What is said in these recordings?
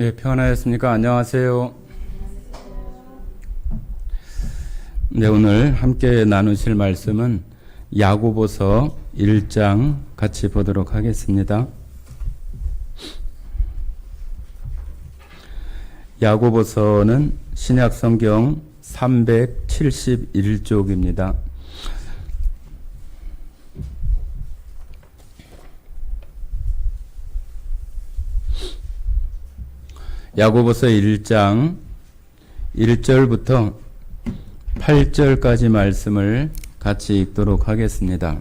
예, 평안하셨습니까? 안녕하세요. 네, 오늘 함께 나누실 말씀은 야고보서 1장 같이 보도록 하겠습니다. 야고보서는 신약성경 371쪽입니다. 야고보서 1장 1절부터 8절까지 말씀을 같이 읽도록 하겠습니다.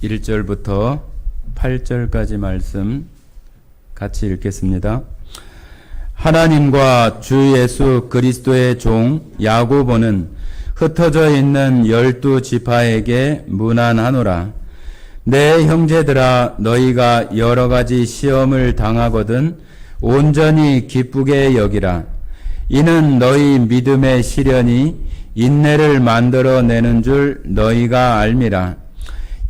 1절부터 8절까지 말씀 같이 읽겠습니다. 하나님과 주 예수 그리스도의 종 야고보는 흩어져 있는 12지파에게 문안하노라. 내 형제들아, 너희가 여러 가지 시험을 당하거든 온전히 기쁘게 여기라. 이는 너희 믿음의 시련이 인내를 만들어내는 줄 너희가 알미라.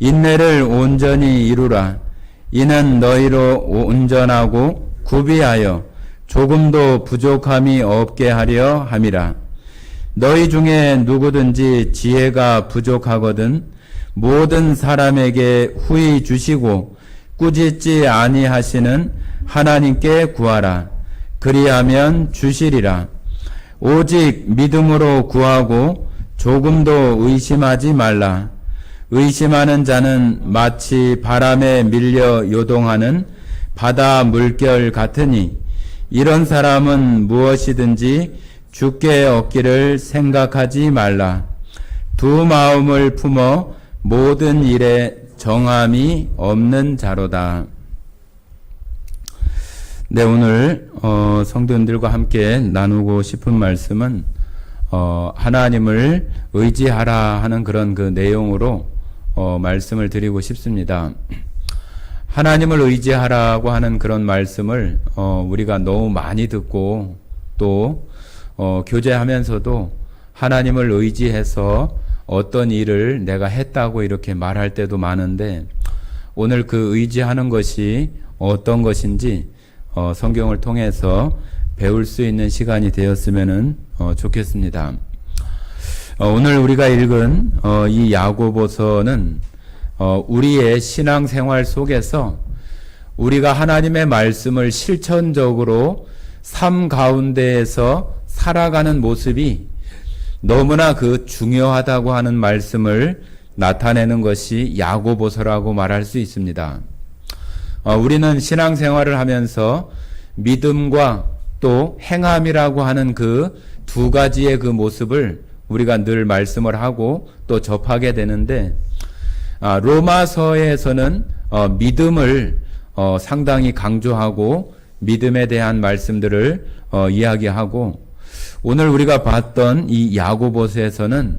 인내를 온전히 이루라. 이는 너희로 온전하고 구비하여 조금도 부족함이 없게 하려 함이라. 너희 중에 누구든지 지혜가 부족하거든 모든 사람에게 후히 주시고 꾸짖지 아니하시는 하나님께 구하라. 그리하면 주시리라. 오직 믿음으로 구하고 조금도 의심하지 말라. 의심하는 자는 마치 바람에 밀려 요동하는 바다 물결 같으니 이런 사람은 무엇이든지 주께 얻기를 생각하지 말라. 두 마음을 품어 모든 일에 정함이 없는 자로다. 네, 오늘 성도님들과 함께 나누고 싶은 말씀은 하나님을 의지하라 하는 그런 그 내용으로 말씀을 드리고 싶습니다. 하나님을 의지하라고 하는 그런 말씀을 우리가 너무 많이 듣고 또 교제하면서도 하나님을 의지해서 어떤 일을 내가 했다고 이렇게 말할 때도 많은데, 오늘 그 의지하는 것이 어떤 것인지 성경을 통해서 배울 수 있는 시간이 되었으면 좋겠습니다. 오늘 우리가 읽은 이 야고보서는 우리의 신앙생활 속에서 우리가 하나님의 말씀을 실천적으로 삶 가운데에서 살아가는 모습이 너무나 그 중요하다고 하는 말씀을 나타내는 것이 야고보서라고 말할 수 있습니다. 우리는 신앙생활을 하면서 믿음과 또 행함이라고 하는 그 두 가지의 그 모습을 우리가 늘 말씀을 하고 또 접하게 되는데, 로마서에서는 믿음을 상당히 강조하고 믿음에 대한 말씀들을 이야기하고, 오늘 우리가 봤던 이 야고보서에서는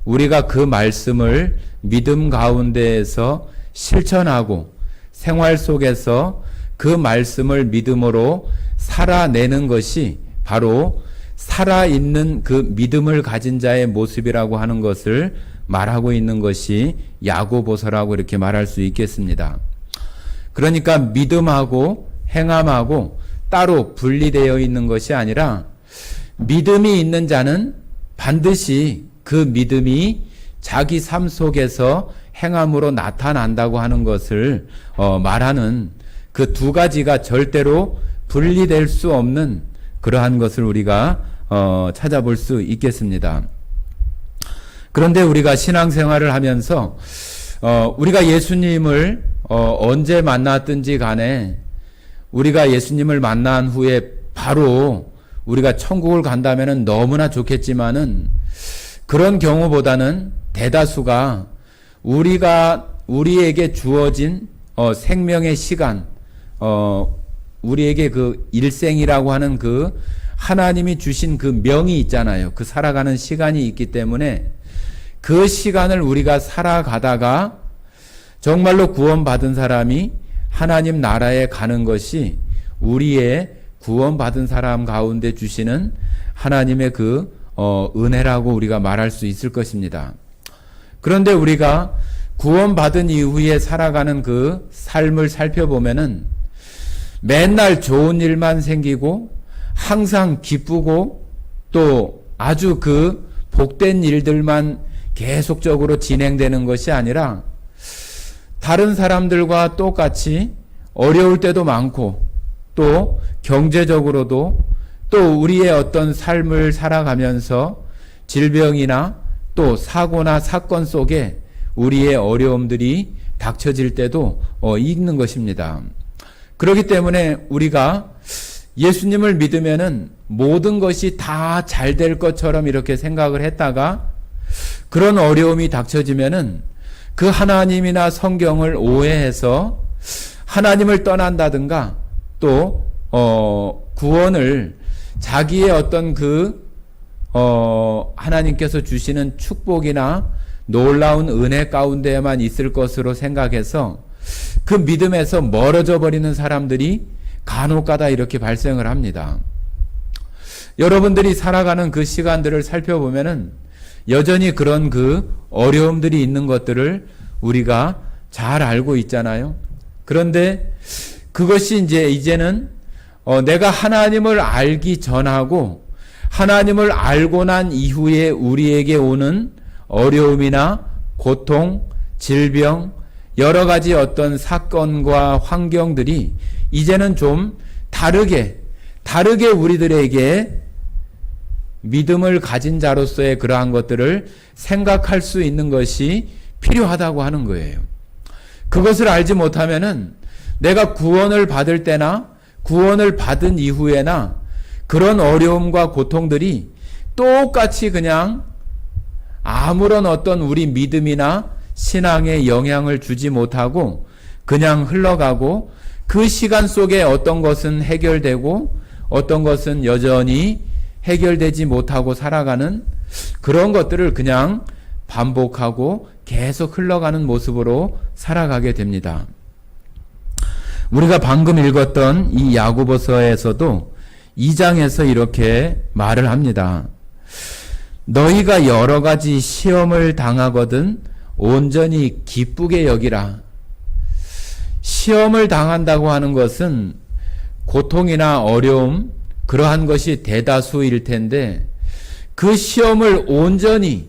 우리가 그 말씀을 믿음 가운데에서 실천하고 생활 속에서 그 말씀을 믿음으로 살아내는 것이 바로 살아있는 그 믿음을 가진 자의 모습이라고 하는 것을 말하고 있는 것이 야고보서라고 이렇게 말할 수 있겠습니다. 그러니까 믿음하고 행함하고 따로 분리되어 있는 것이 아니라, 믿음이 있는 자는 반드시 그 믿음이 자기 삶 속에서 행함으로 나타난다고 하는 것을 말하는 그 두 가지가 절대로 분리될 수 없는 그러한 것을 우리가 찾아볼 수 있겠습니다. 그런데 우리가 신앙생활을 하면서 우리가 예수님을 언제 만났든지 간에 우리가 예수님을 만난 후에 바로 우리가 천국을 간다면 너무나 좋겠지만은, 그런 경우보다는 대다수가 우리에게 주어진 생명의 시간, 우리에게 그 일생이라고 하는 그 하나님이 주신 그 명이 있잖아요. 그 살아가는 시간이 있기 때문에 그 시간을 우리가 살아가다가 정말로 구원받은 사람이 하나님 나라에 가는 것이 우리의 구원받은 사람 가운데 주시는 하나님의 그 은혜라고 우리가 말할 수 있을 것입니다. 그런데 우리가 구원받은 이후에 살아가는 그 삶을 살펴보면은 맨날 좋은 일만 생기고 항상 기쁘고 또 아주 그 복된 일들만 계속적으로 진행되는 것이 아니라 다른 사람들과 똑같이 어려울 때도 많고 또 경제적으로도 또 우리의 어떤 삶을 살아가면서 질병이나 또 사고나 사건 속에 우리의 어려움들이 닥쳐질 때도 있는 것입니다. 그렇기 때문에 우리가 예수님을 믿으면은 모든 것이 다 잘 될 것처럼 이렇게 생각을 했다가 그런 어려움이 닥쳐지면은 그 하나님이나 성경을 오해해서 하나님을 떠난다든가 또 구원을 자기의 어떤 하나님께서 주시는 축복이나 놀라운 은혜 가운데에만 있을 것으로 생각해서 그 믿음에서 멀어져 버리는 사람들이 간혹가다 이렇게 발생을 합니다. 여러분들이 살아가는 그 시간들을 살펴보면은 여전히 그런 그 어려움들이 있는 것들을 우리가 잘 알고 있잖아요. 그런데 그것이 이제는 내가 하나님을 알기 전하고 하나님을 알고 난 이후에 우리에게 오는 어려움이나 고통, 질병, 여러 가지 어떤 사건과 환경들이 이제는 좀 다르게 우리들에게 믿음을 가진 자로서의 그러한 것들을 생각할 수 있는 것이 필요하다고 하는 거예요. 그것을 알지 못하면은 내가 구원을 받을 때나 구원을 받은 이후에나 그런 어려움과 고통들이 똑같이 그냥 아무런 어떤 우리 믿음이나 신앙에 영향을 주지 못하고 그냥 흘러가고 그 시간 속에 어떤 것은 해결되고 어떤 것은 여전히 해결되지 못하고 살아가는 그런 것들을 그냥 반복하고 계속 흘러가는 모습으로 살아가게 됩니다. 우리가 방금 읽었던 이 야고보서에서도 2장에서 이렇게 말을 합니다. 너희가 여러 가지 시험을 당하거든 온전히 기쁘게 여기라. 시험을 당한다고 하는 것은 고통이나 어려움 그러한 것이 대다수일 텐데 그 시험을 온전히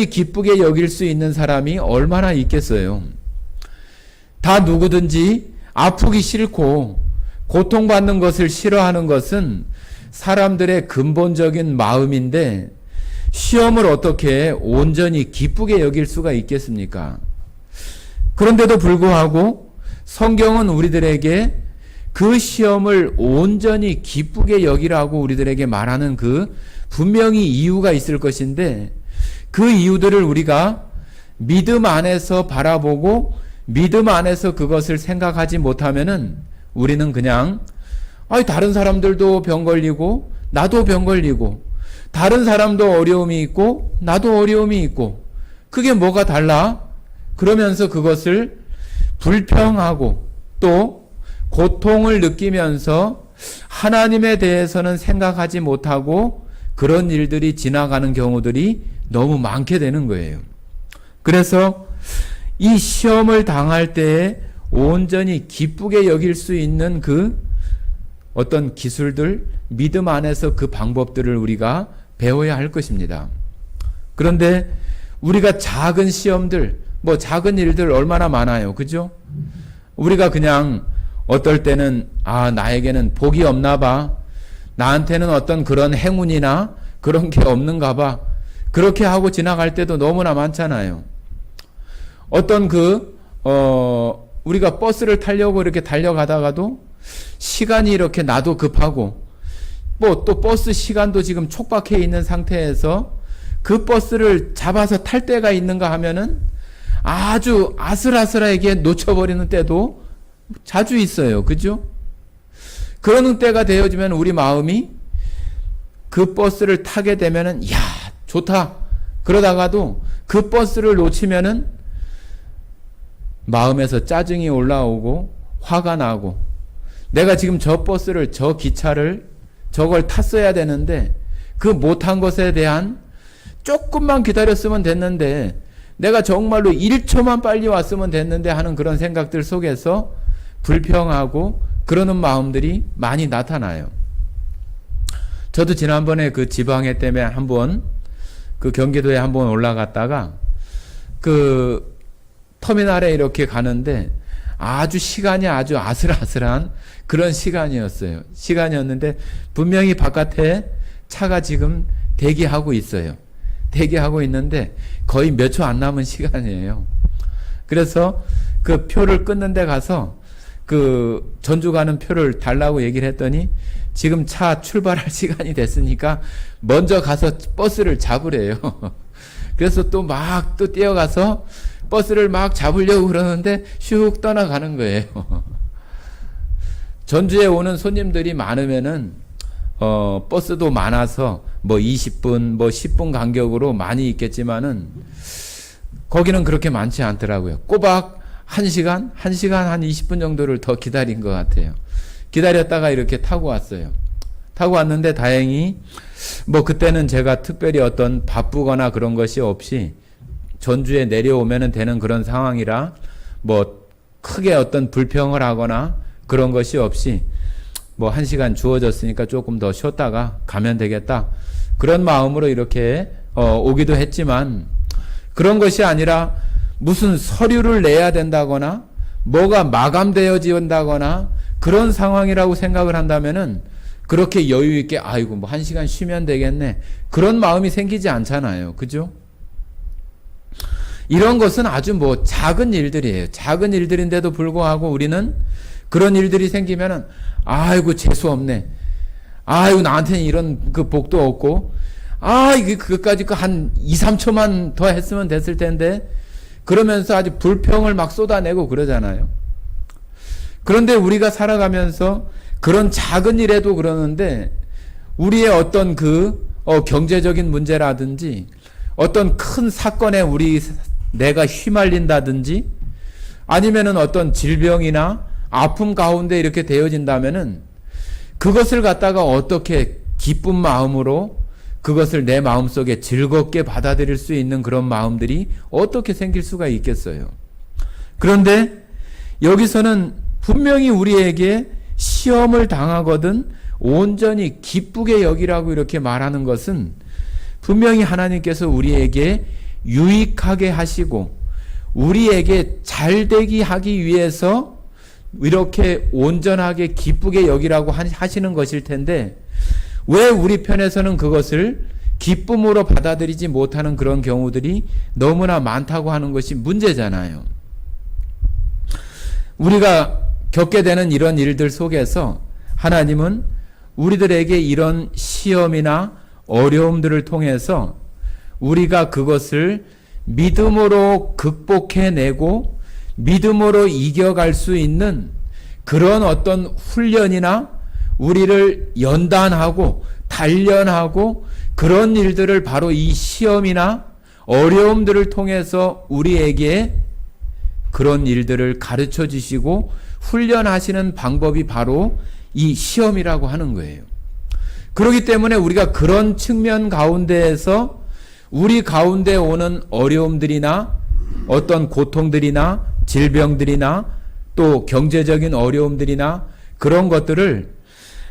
기쁘게 여길 수 있는 사람이 얼마나 있겠어요. 다 누구든지 아프기 싫고 고통받는 것을 싫어하는 것은 사람들의 근본적인 마음인데 시험을 어떻게 온전히 기쁘게 여길 수가 있겠습니까? 그런데도 불구하고 성경은 우리들에게 그 시험을 온전히 기쁘게 여기라고 우리들에게 말하는 그 분명히 이유가 있을 것인데 그 이유들을 우리가 믿음 안에서 바라보고 믿음 안에서 그것을 생각하지 못하면은 우리는 그냥 다른 사람들도 병 걸리고 나도 병 걸리고 다른 사람도 어려움이 있고 나도 어려움이 있고 그게 뭐가 달라? 그러면서 그것을 불평하고 또 고통을 느끼면서 하나님에 대해서는 생각하지 못하고 그런 일들이 지나가는 경우들이 너무 많게 되는 거예요. 그래서 이 시험을 당할 때에 온전히 기쁘게 여길 수 있는 그 어떤 기술들, 믿음 안에서 그 방법들을 우리가 배워야 할 것입니다. 그런데 우리가 작은 시험들, 작은 일들 얼마나 많아요. 그죠? 우리가 그냥 어떨 때는 나에게는 복이 없나 봐. 나한테는 어떤 그런 행운이나 그런 게 없는가 봐. 그렇게 하고 지나갈 때도 너무나 많잖아요. 어떤 우리가 버스를 타려고 이렇게 달려가다가도 시간이 이렇게 나도 급하고 또 버스 시간도 지금 촉박해 있는 상태에서 그 버스를 잡아서 탈 때가 있는가 하면은 아주 아슬아슬하게 놓쳐버리는 때도 자주 있어요. 그죠? 그러는 때가 되어지면 우리 마음이 그 버스를 타게 되면은 좋다. 그러다가도 그 버스를 놓치면은 마음에서 짜증이 올라오고 화가 나고 내가 지금 저 버스를 저 기차를 저걸 탔어야 되는데 그 못한 것에 대한 조금만 기다렸으면 됐는데 내가 정말로 1초만 빨리 왔으면 됐는데 하는 그런 생각들 속에서 불평하고 그러는 마음들이 많이 나타나요. 저도 지난번에 그 지방회 때문에 한번 그 경기도에 한번 올라갔다가 그 터미널에 이렇게 가는데 아주 시간이 아주 아슬아슬한 그런 시간이었는데 분명히 바깥에 차가 지금 대기하고 있어요. 대기하고 있는데 거의 몇 초 안 남은 시간이에요. 그래서 그 표를 끊는 데 가서 그 전주 가는 표를 달라고 얘기를 했더니 지금 차 출발할 시간이 됐으니까 먼저 가서 버스를 잡으래요. 그래서 또 막 또 뛰어가서 버스를 막 잡으려고 그러는데 슉 떠나가는 거예요. 전주에 오는 손님들이 많으면은 버스도 많아서 뭐 20분, 뭐 10분 간격으로 많이 있겠지만은 거기는 그렇게 많지 않더라고요. 꼬박 1시간 한 20분 정도를 더 기다린 것 같아요. 기다렸다가 이렇게 타고 왔어요. 타고 왔는데 다행히 뭐 그때는 제가 특별히 어떤 바쁘거나 그런 것이 없이 전주에 내려오면 되는 그런 상황이라 뭐 크게 어떤 불평을 하거나 그런 것이 없이 뭐 1시간 주어졌으니까 조금 더 쉬었다가 가면 되겠다. 그런 마음으로 이렇게 오기도 했지만 그런 것이 아니라 무슨 서류를 내야 된다거나 뭐가 마감되어진다거나 그런 상황이라고 생각을 한다면은 그렇게 여유 있게 아이고 뭐 1시간 쉬면 되겠네. 그런 마음이 생기지 않잖아요. 그죠? 이런 것은 아주 뭐 작은 일들이에요. 작은 일들인데도 불구하고 우리는 그런 일들이 생기면은 아이고 재수 없네. 아이고 나한테는 이런 그 복도 없고 이게 그것까지 한 2, 3초만 더 했으면 됐을 텐데 그러면서 아주 불평을 막 쏟아내고 그러잖아요. 그런데 우리가 살아가면서 그런 작은 일에도 그러는데 우리의 어떤 경제적인 문제라든지 어떤 큰 사건에 내가 휘말린다든지 아니면은 어떤 질병이나 아픔 가운데 이렇게 되어진다면은 그것을 갖다가 어떻게 기쁜 마음으로 그것을 내 마음속에 즐겁게 받아들일 수 있는 그런 마음들이 어떻게 생길 수가 있겠어요. 그런데 여기서는 분명히 우리에게 시험을 당하거든 온전히 기쁘게 여기라고 이렇게 말하는 것은 분명히 하나님께서 우리에게 유익하게 하시고 우리에게 잘되게 하기 위해서 이렇게 온전하게 기쁘게 여기라고 하시는 것일 텐데 왜 우리 편에서는 그것을 기쁨으로 받아들이지 못하는 그런 경우들이 너무나 많다고 하는 것이 문제잖아요. 우리가 겪게 되는 이런 일들 속에서 하나님은 우리들에게 이런 시험이나 어려움들을 통해서 우리가 그것을 믿음으로 극복해내고 믿음으로 이겨갈 수 있는 그런 어떤 훈련이나 우리를 연단하고 단련하고 그런 일들을 바로 이 시험이나 어려움들을 통해서 우리에게 그런 일들을 가르쳐 주시고 훈련하시는 방법이 바로 이 시험이라고 하는 거예요. 그렇기 때문에 우리가 그런 측면 가운데에서 우리 가운데 오는 어려움들이나 어떤 고통들이나 질병들이나 또 경제적인 어려움들이나 그런 것들을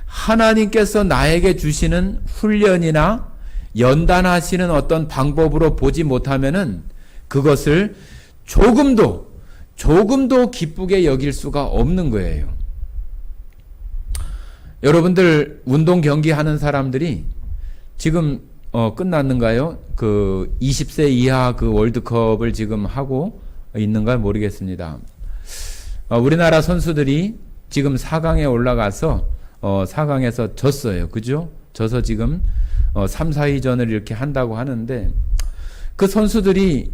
하나님께서 나에게 주시는 훈련이나 연단하시는 어떤 방법으로 보지 못하면은 그것을 조금도 기쁘게 여길 수가 없는 거예요. 여러분들 운동 경기 하는 사람들이 지금 끝났는가요? 그 20세 이하 그 월드컵을 지금 하고 있는가 모르겠습니다. 우리나라 선수들이 지금 4강에 올라가서 4강에서 졌어요. 그죠? 져서 지금 3, 4위전을 이렇게 한다고 하는데 그 선수들이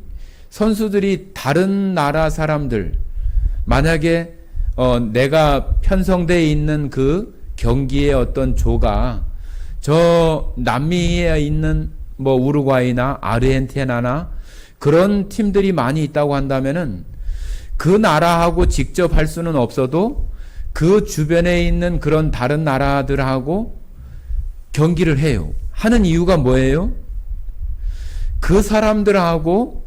다른 나라 사람들 만약에 내가 편성되어 있는 그 경기의 어떤 조가 저 남미에 있는 뭐 우루과이나 아르헨티나나 그런 팀들이 많이 있다고 한다면은 그 나라하고 직접 할 수는 없어도 그 주변에 있는 그런 다른 나라들하고 경기를 해요. 하는 이유가 뭐예요? 그 사람들하고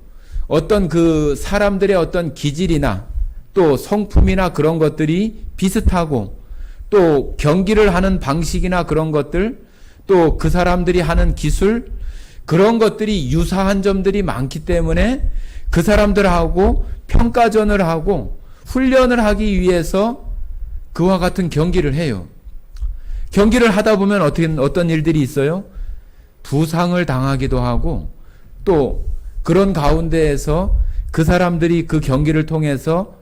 어떤 그 사람들의 어떤 기질이나 또 성품이나 그런 것들이 비슷하고 또 경기를 하는 방식이나 그런 것들, 또 그 사람들이 하는 기술, 그런 것들이 유사한 점들이 많기 때문에 그 사람들하고 평가전을 하고 훈련을 하기 위해서 그와 같은 경기를 해요. 경기를 하다 보면 어떤 일들이 있어요? 부상을 당하기도 하고, 또 그런 가운데에서 그 사람들이 그 경기를 통해서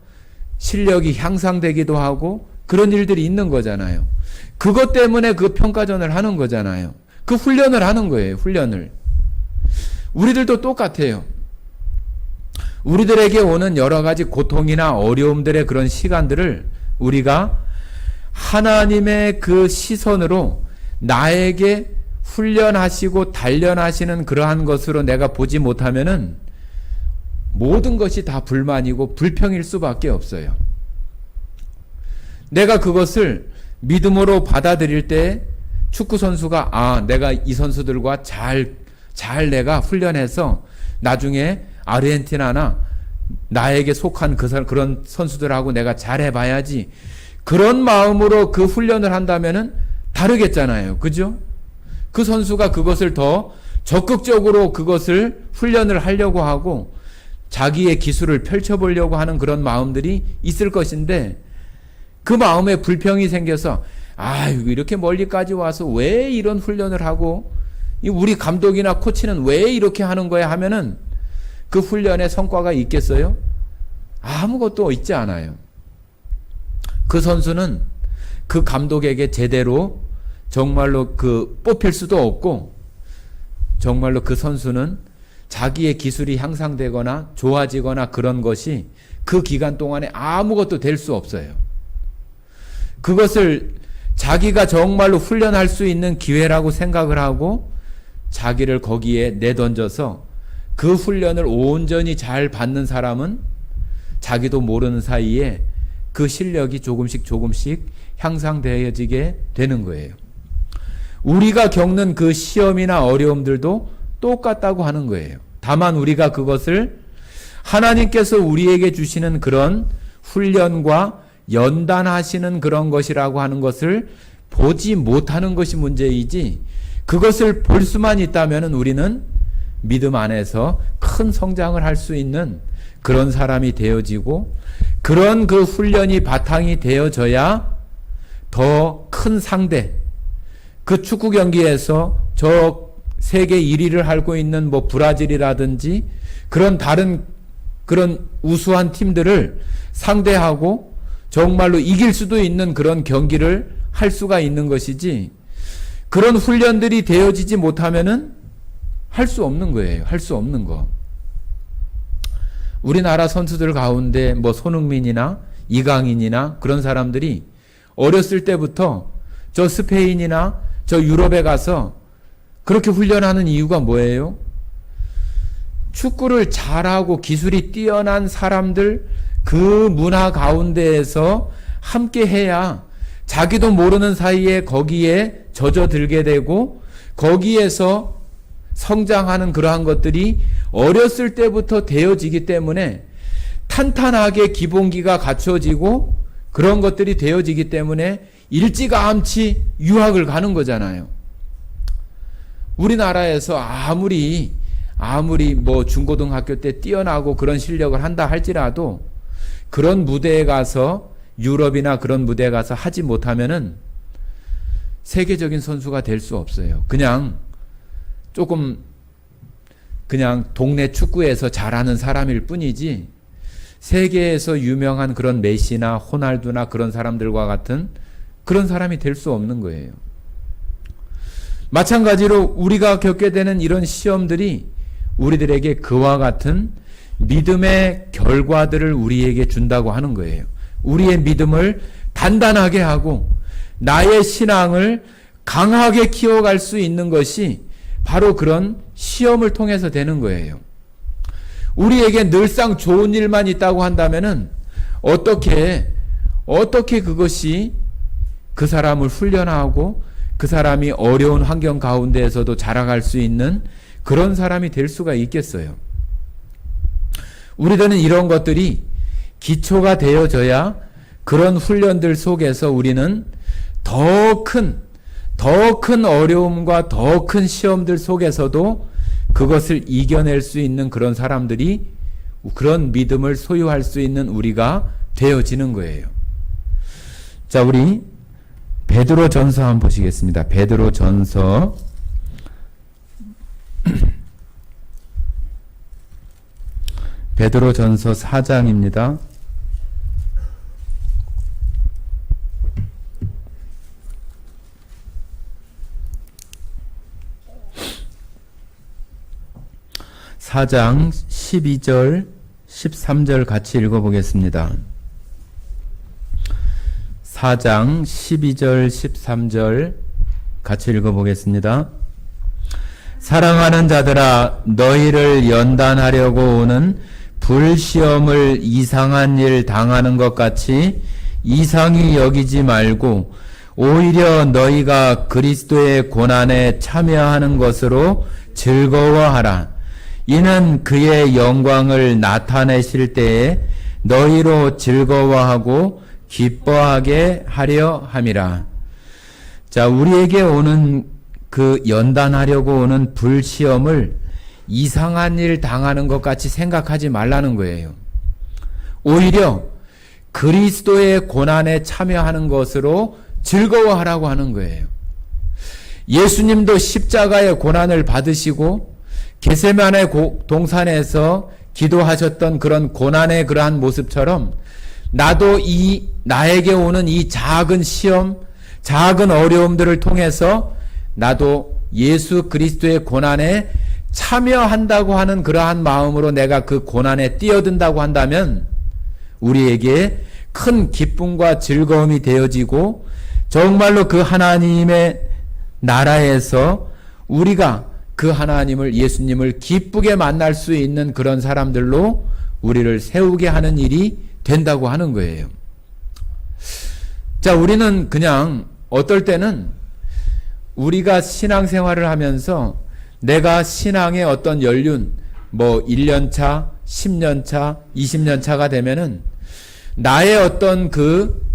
실력이 향상되기도 하고 그런 일들이 있는 거잖아요. 그것 때문에 그 평가전을 하는 거잖아요. 그 훈련을 하는 거예요. 훈련을. 우리들도 똑같아요. 우리들에게 오는 여러 가지 고통이나 어려움들의 그런 시간들을 우리가 하나님의 그 시선으로 나에게 훈련하시고 단련하시는 그러한 것으로 내가 보지 못하면은 모든 것이 다 불만이고 불평일 수밖에 없어요. 내가 그것을 믿음으로 받아들일 때 축구 선수가 내가 이 선수들과 잘 내가 훈련해서 나중에 아르헨티나나 나에게 속한 그런 선수들하고 내가 잘해봐야지, 그런 마음으로 그 훈련을 한다면은 다르겠잖아요. 그죠? 그 선수가 그것을 더 적극적으로 그것을 훈련을 하려고 하고 자기의 기술을 펼쳐보려고 하는 그런 마음들이 있을 것인데, 그 마음에 불평이 생겨서 이렇게 멀리까지 와서 왜 이런 훈련을 하고 우리 감독이나 코치는 왜 이렇게 하는 거야 하면은 그 훈련의 성과가 있겠어요? 아무것도 있지 않아요. 그 선수는 그 감독에게 제대로 정말로 뽑힐 수도 없고, 정말로 그 선수는 자기의 기술이 향상되거나 좋아지거나 그런 것이 그 기간 동안에 아무것도 될 수 없어요. 그것을 자기가 정말로 훈련할 수 있는 기회라고 생각을 하고 자기를 거기에 내던져서 그 훈련을 온전히 잘 받는 사람은 자기도 모르는 사이에 그 실력이 조금씩 향상되어지게 되는 거예요. 우리가 겪는 그 시험이나 어려움들도 똑같다고 하는 거예요. 다만 우리가 그것을 하나님께서 우리에게 주시는 그런 훈련과 연단하시는 그런 것이라고 하는 것을 보지 못하는 것이 문제이지, 그것을 볼 수만 있다면 우리는 믿음 안에서 큰 성장을 할 수 있는 그런 사람이 되어지고, 그런 그 훈련이 바탕이 되어져야 더 큰 상대, 그 축구 경기에서 저 세계 1위를 앓고 있는 브라질이라든지 그런 다른 그런 우수한 팀들을 상대하고 정말로 이길 수도 있는 그런 경기를 할 수가 있는 것이지, 그런 훈련들이 되어지지 못하면은 할 수 없는 거예요. 할 수 없는 거. 우리나라 선수들 가운데 손흥민이나 이강인이나 그런 사람들이 어렸을 때부터 저 스페인이나 저 유럽에 가서 그렇게 훈련하는 이유가 뭐예요? 축구를 잘하고 기술이 뛰어난 사람들, 그 문화 가운데에서 함께 해야 자기도 모르는 사이에 거기에 젖어들게 되고 거기에서 성장하는 그러한 것들이 어렸을 때부터 되어지기 때문에 탄탄하게 기본기가 갖춰지고 그런 것들이 되어지기 때문에 일찌감치 유학을 가는 거잖아요. 우리나라에서 아무리 중고등학교 때 뛰어나고 그런 실력을 한다 할지라도 그런 무대에 가서 유럽이나 그런 무대에 가서 하지 못하면은 세계적인 선수가 될 수 없어요. 그냥 동네 축구에서 잘하는 사람일 뿐이지 세계에서 유명한 그런 메시나 호날두나 그런 사람들과 같은 그런 사람이 될 수 없는 거예요. 마찬가지로 우리가 겪게 되는 이런 시험들이 우리들에게 그와 같은 믿음의 결과들을 우리에게 준다고 하는 거예요. 우리의 믿음을 단단하게 하고 나의 신앙을 강하게 키워갈 수 있는 것이 바로 그런 시험을 통해서 되는 거예요. 우리에게 늘상 좋은 일만 있다고 한다면은 어떻게 그것이 그 사람을 훈련하고 그 사람이 어려운 환경 가운데에서도 자라갈 수 있는 그런 사람이 될 수가 있겠어요. 우리들은 이런 것들이 기초가 되어져야 그런 훈련들 속에서 우리는 더 큰 어려움과 더 큰 시험들 속에서도 그것을 이겨낼 수 있는 그런 사람들이, 그런 믿음을 소유할 수 있는 우리가 되어지는 거예요. 자, 우리 베드로전서 한번 보시겠습니다. 베드로전서 4장입니다. (4장) 12절 13절 같이 읽어보겠습니다. 4장 12절 13절 같이 읽어보겠습니다. 사랑하는 자들아, 너희를 연단하려고 오는 불시험을 이상한 일 당하는 것 같이 이상히 여기지 말고 오히려 너희가 그리스도의 고난에 참여하는 것으로 즐거워하라. 이는 그의 영광을 나타내실 때에 너희로 즐거워하고 기뻐하게 하려 함이라. 자, 우리에게 오는 그 연단하려고 오는 불시험을 이상한 일 당하는 것 같이 생각하지 말라는 거예요. 오히려 그리스도의 고난에 참여하는 것으로 즐거워하라고 하는 거예요. 예수님도 십자가의 고난을 받으시고 겟세마네 동산에서 기도하셨던 그런 고난의 그러한 모습처럼 나도 나에게 오는 이 작은 시험, 작은 어려움들을 통해서 나도 예수 그리스도의 고난에 참여한다고 하는 그러한 마음으로 내가 그 고난에 뛰어든다고 한다면 우리에게 큰 기쁨과 즐거움이 되어지고 정말로 그 하나님의 나라에서 우리가 그 하나님을, 예수님을 기쁘게 만날 수 있는 그런 사람들로 우리를 세우게 하는 일이 된다고 하는 거예요. 자, 우리는 그냥 어떨 때는 우리가 신앙생활을 하면서 내가 신앙의 어떤 연륜, 1년차, 10년차, 20년차가 되면은 나의 어떤 그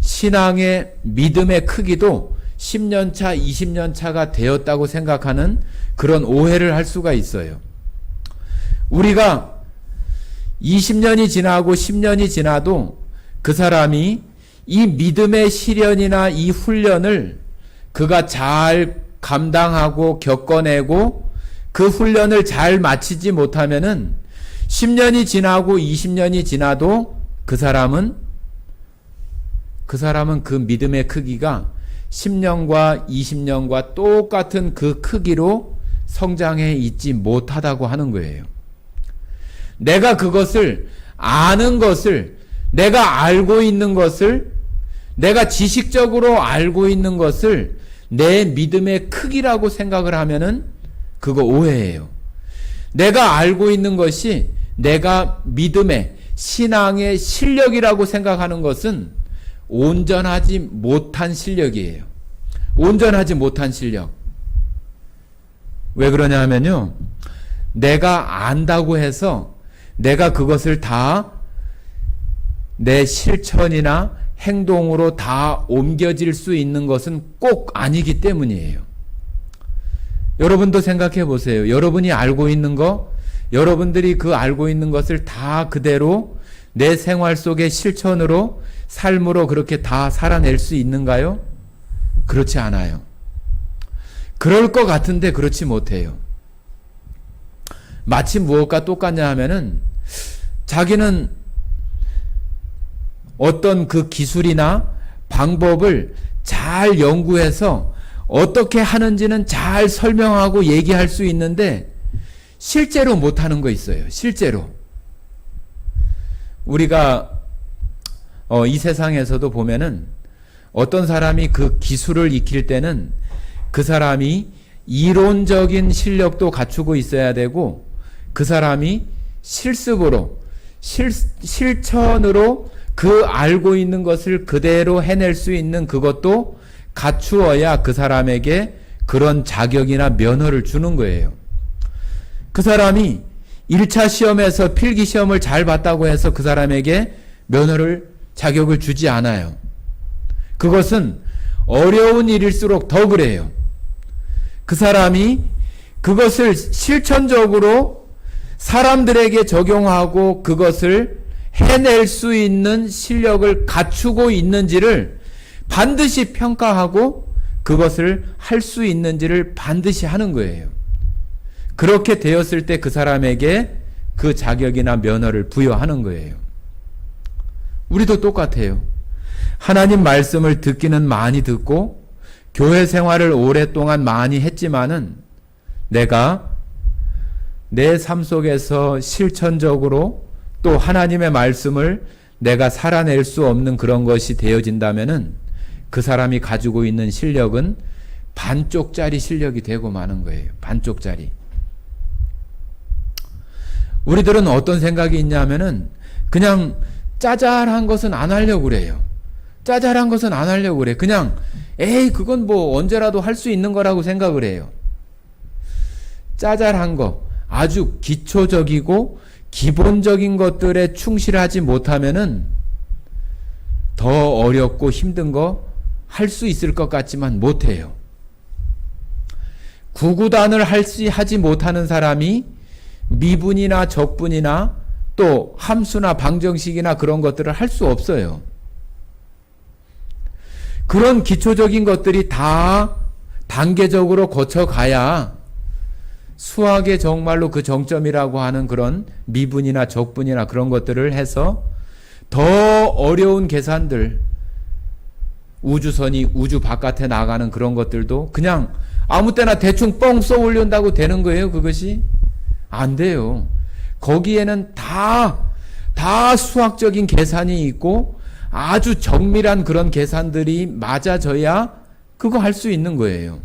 신앙의 믿음의 크기도 10년차, 20년차가 되었다고 생각하는 그런 오해를 할 수가 있어요. 우리가 20년이 지나고 10년이 지나도 그 사람이 이 믿음의 시련이나 이 훈련을 그가 잘 감당하고 겪어내고 그 훈련을 잘 마치지 못하면은 10년이 지나고 20년이 지나도 그 사람은 그 믿음의 크기가 10년과 20년과 똑같은 그 크기로 성장해 있지 못하다고 하는 거예요. 내가 그것을 아는 것을, 내가 알고 있는 것을, 내가 지식적으로 알고 있는 것을 내 믿음의 크기라고 생각을 하면은 그거 오해예요. 내가 알고 있는 것이 내가 믿음의, 신앙의 실력이라고 생각하는 것은 온전하지 못한 실력이에요. 온전하지 못한 실력. 왜 그러냐 하면요, 내가 안다고 해서 내가 그것을 다 내 실천이나 행동으로 다 옮겨질 수 있는 것은 꼭 아니기 때문이에요. 여러분도 생각해 보세요. 여러분이 알고 있는 거, 여러분들이 그 알고 있는 것을 다 그대로 내 생활 속의 실천으로, 삶으로 그렇게 다 살아낼 수 있는가요? 그렇지 않아요. 그럴 것 같은데 그렇지 못해요. 마치 무엇과 똑같냐 하면은 자기는 어떤 그 기술이나 방법을 잘 연구해서 어떻게 하는지는 잘 설명하고 얘기할 수 있는데 실제로 못하는 거 있어요. 실제로. 우리가 이 세상에서도 보면은 어떤 사람이 그 기술을 익힐 때는 그 사람이 이론적인 실력도 갖추고 있어야 되고 그 사람이 실습으로, 실천으로 그 알고 있는 것을 그대로 해낼 수 있는 그것도 갖추어야 그 사람에게 그런 자격이나 면허를 주는 거예요. 그 사람이 1차 시험에서 필기 시험을 잘 봤다고 해서 그 사람에게 면허를, 자격을 주지 않아요. 그것은 어려운 일일수록 더 그래요. 그 사람이 그것을 실천적으로 사람들에게 적용하고 그것을 해낼 수 있는 실력을 갖추고 있는지를 반드시 평가하고 그것을 할 수 있는지를 반드시 하는 거예요. 그렇게 되었을 때 그 사람에게 그 자격이나 면허를 부여하는 거예요. 우리도 똑같아요. 하나님 말씀을 듣기는 많이 듣고 교회 생활을 오랫동안 많이 했지만은 내가 내 삶 속에서 실천적으로 또 하나님의 말씀을 내가 살아낼 수 없는 그런 것이 되어진다면은 그 사람이 가지고 있는 실력은 반쪽짜리 실력이 되고 마는 거예요. 반쪽짜리. 우리들은 어떤 생각이 있냐면은 그냥 짜잘한 것은 안 하려고 그래요. 짜잘한 것은 안 하려고 그래. 그냥 에이 그건 뭐 언제라도 할 수 있는 거라고 생각을 해요. 짜잘한 거, 아주 기초적이고 기본적인 것들에 충실하지 못하면은 더 어렵고 힘든 거 할 수 있을 것 같지만 못해요. 구구단을 하지 못하는 사람이 미분이나 적분이나 또 함수나 방정식이나 그런 것들을 할 수 없어요. 그런 기초적인 것들이 다 단계적으로 거쳐가야 수학의 정말로 그 정점이라고 하는 그런 미분이나 적분이나 그런 것들을 해서 더 어려운 계산들, 우주선이 우주 바깥에 나가는 그런 것들도 그냥 아무 때나 대충 뻥 써 올린다고 되는 거예요, 그것이? 안 돼요. 거기에는 다 수학적인 계산이 있고 아주 정밀한 그런 계산들이 맞아져야 그거 할 수 있는 거예요.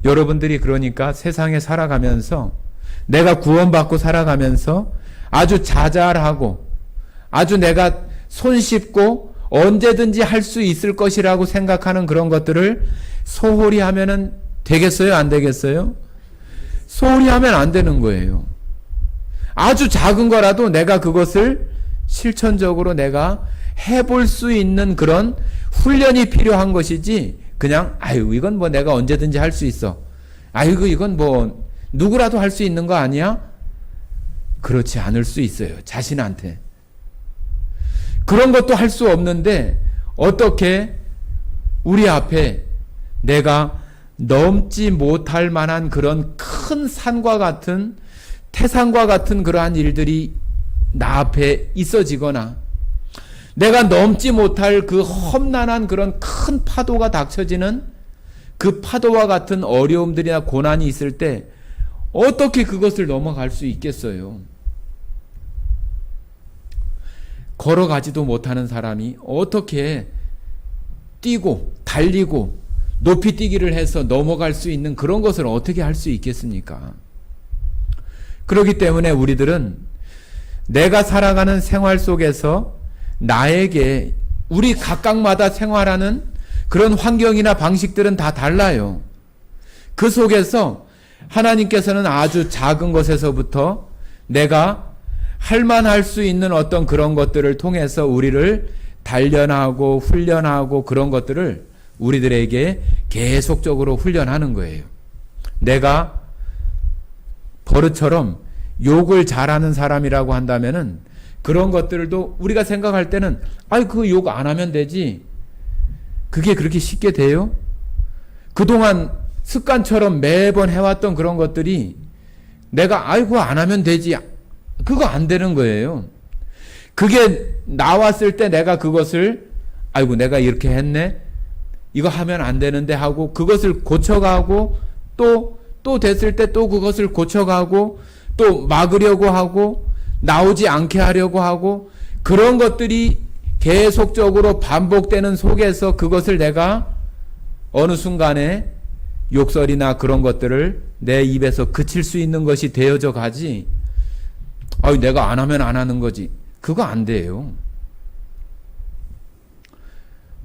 여러분들이 그러니까 세상에 살아가면서 내가 구원받고 살아가면서 아주 자잘하고 아주 내가 손쉽고 언제든지 할 수 있을 것이라고 생각하는 그런 것들을 소홀히 하면은 되겠어요? 안 되겠어요? 소홀히 하면 안 되는 거예요. 아주 작은 거라도 내가 그것을 실천적으로 내가 해볼 수 있는 그런 훈련이 필요한 것이지 그냥 아유 이건 뭐 내가 언제든지 할 수 있어. 아이고 이건 뭐 누구라도 할 수 있는 거 아니야? 그렇지 않을 수 있어요. 자신한테. 그런 것도 할 수 없는데 어떻게 우리 앞에 내가 넘지 못할 만한 그런 큰 산과 같은 태산과 같은 그러한 일들이 나 앞에 있어지거나 내가 넘지 못할 그 험난한 그런 큰 파도가 닥쳐지는 그 파도와 같은 어려움들이나 고난이 있을 때 어떻게 그것을 넘어갈 수 있겠어요? 걸어가지도 못하는 사람이 어떻게 뛰고 달리고 높이 뛰기를 해서 넘어갈 수 있는 그런 것을 어떻게 할 수 있겠습니까? 그렇기 때문에 우리들은 내가 살아가는 생활 속에서 나에게 우리 각각마다 생활하는 그런 환경이나 방식들은 다 달라요. 그 속에서 하나님께서는 아주 작은 것에서부터 내가 할만할 수 있는 어떤 그런 것들을 통해서 우리를 단련하고 훈련하고 그런 것들을 우리들에게 계속적으로 훈련하는 거예요. 내가 버릇처럼 욕을 잘하는 사람이라고 한다면은 그런 것들도 우리가 생각할 때는 아이 그 욕 안 하면 되지. 그게 그렇게 쉽게 돼요? 그동안 습관처럼 매번 해왔던 그런 것들이 내가 아이고 안 하면 되지. 그거 안 되는 거예요. 그게 나왔을 때 내가 그것을 아이고 내가 이렇게 했네. 이거 하면 안 되는데 하고 그것을 고쳐가고 또 됐을 때 또 그것을 고쳐가고 또 막으려고 하고 나오지 않게 하려고 하고 그런 것들이 계속적으로 반복되는 속에서 그것을 내가 어느 순간에 욕설이나 그런 것들을 내 입에서 그칠 수 있는 것이 되어져 가지. 아유, 내가 안 하면 안 하는 거지. 그거 안 돼요.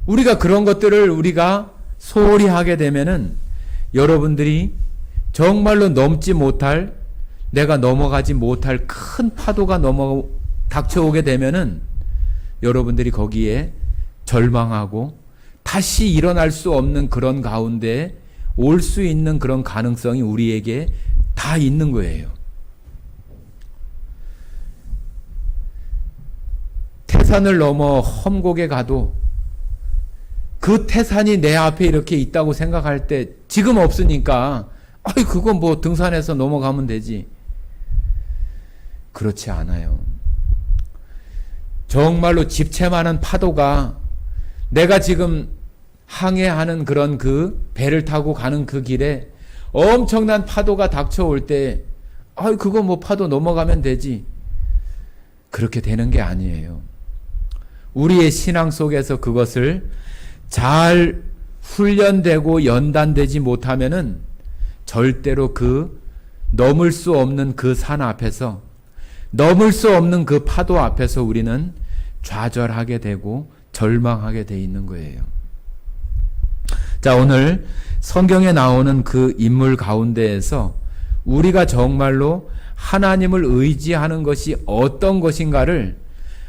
우리가 그런 것들을 우리가 소홀히 하게 되면은 여러분들이 정말로 넘지 못할, 내가 넘어가지 못할 큰 파도가 닥쳐오게 되면은 여러분들이 거기에 절망하고 다시 일어날 수 없는 그런 가운데 올 수 있는 그런 가능성이 우리에게 다 있는 거예요. 태산을 넘어 험곡에 가도 그 태산이 내 앞에 이렇게 있다고 생각할 때 지금 없으니까 그건 뭐 등산해서 넘어가면 되지. 그렇지 않아요. 정말로 집채만한 파도가 내가 지금 항해하는 그런 그 배를 타고 가는 그 길에 엄청난 파도가 닥쳐올 때 그거 뭐 파도 넘어가면 되지. 그렇게 되는 게 아니에요. 우리의 신앙 속에서 그것을 잘 훈련되고 연단되지 못하면은 절대로 그 넘을 수 없는 그 산 앞에서, 넘을 수 없는 그 파도 앞에서 우리는 좌절하게 되고 절망하게 돼 있는 거예요. 자, 오늘 성경에 나오는 그 인물 가운데에서 우리가 정말로 하나님을 의지하는 것이 어떤 것인가를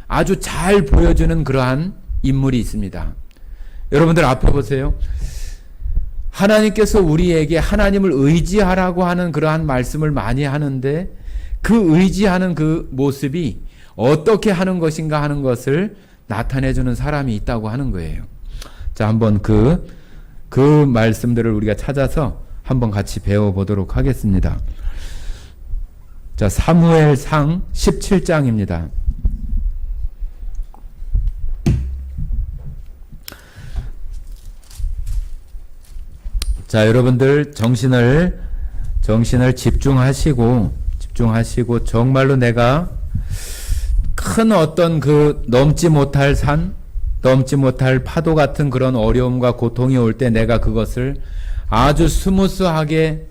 아주 잘 보여주는 그러한 인물이 있습니다. 여러분들 앞에 보세요. 하나님께서 우리에게 하나님을 의지하라고 하는 그러한 말씀을 많이 하는데 그 의지하는 그 모습이 어떻게 하는 것인가 하는 것을 나타내주는 사람이 있다고 하는 거예요. 자, 한번 그 말씀들을 우리가 찾아서 한번 같이 배워보도록 하겠습니다. 자, 사무엘상 17장입니다. 자, 여러분들 정신을 집중하시고 정말로 내가 큰 어떤 그 넘지 못할 산, 넘지 못할 파도 같은 그런 어려움과 고통이 올 때 내가 그것을 아주 스무스하게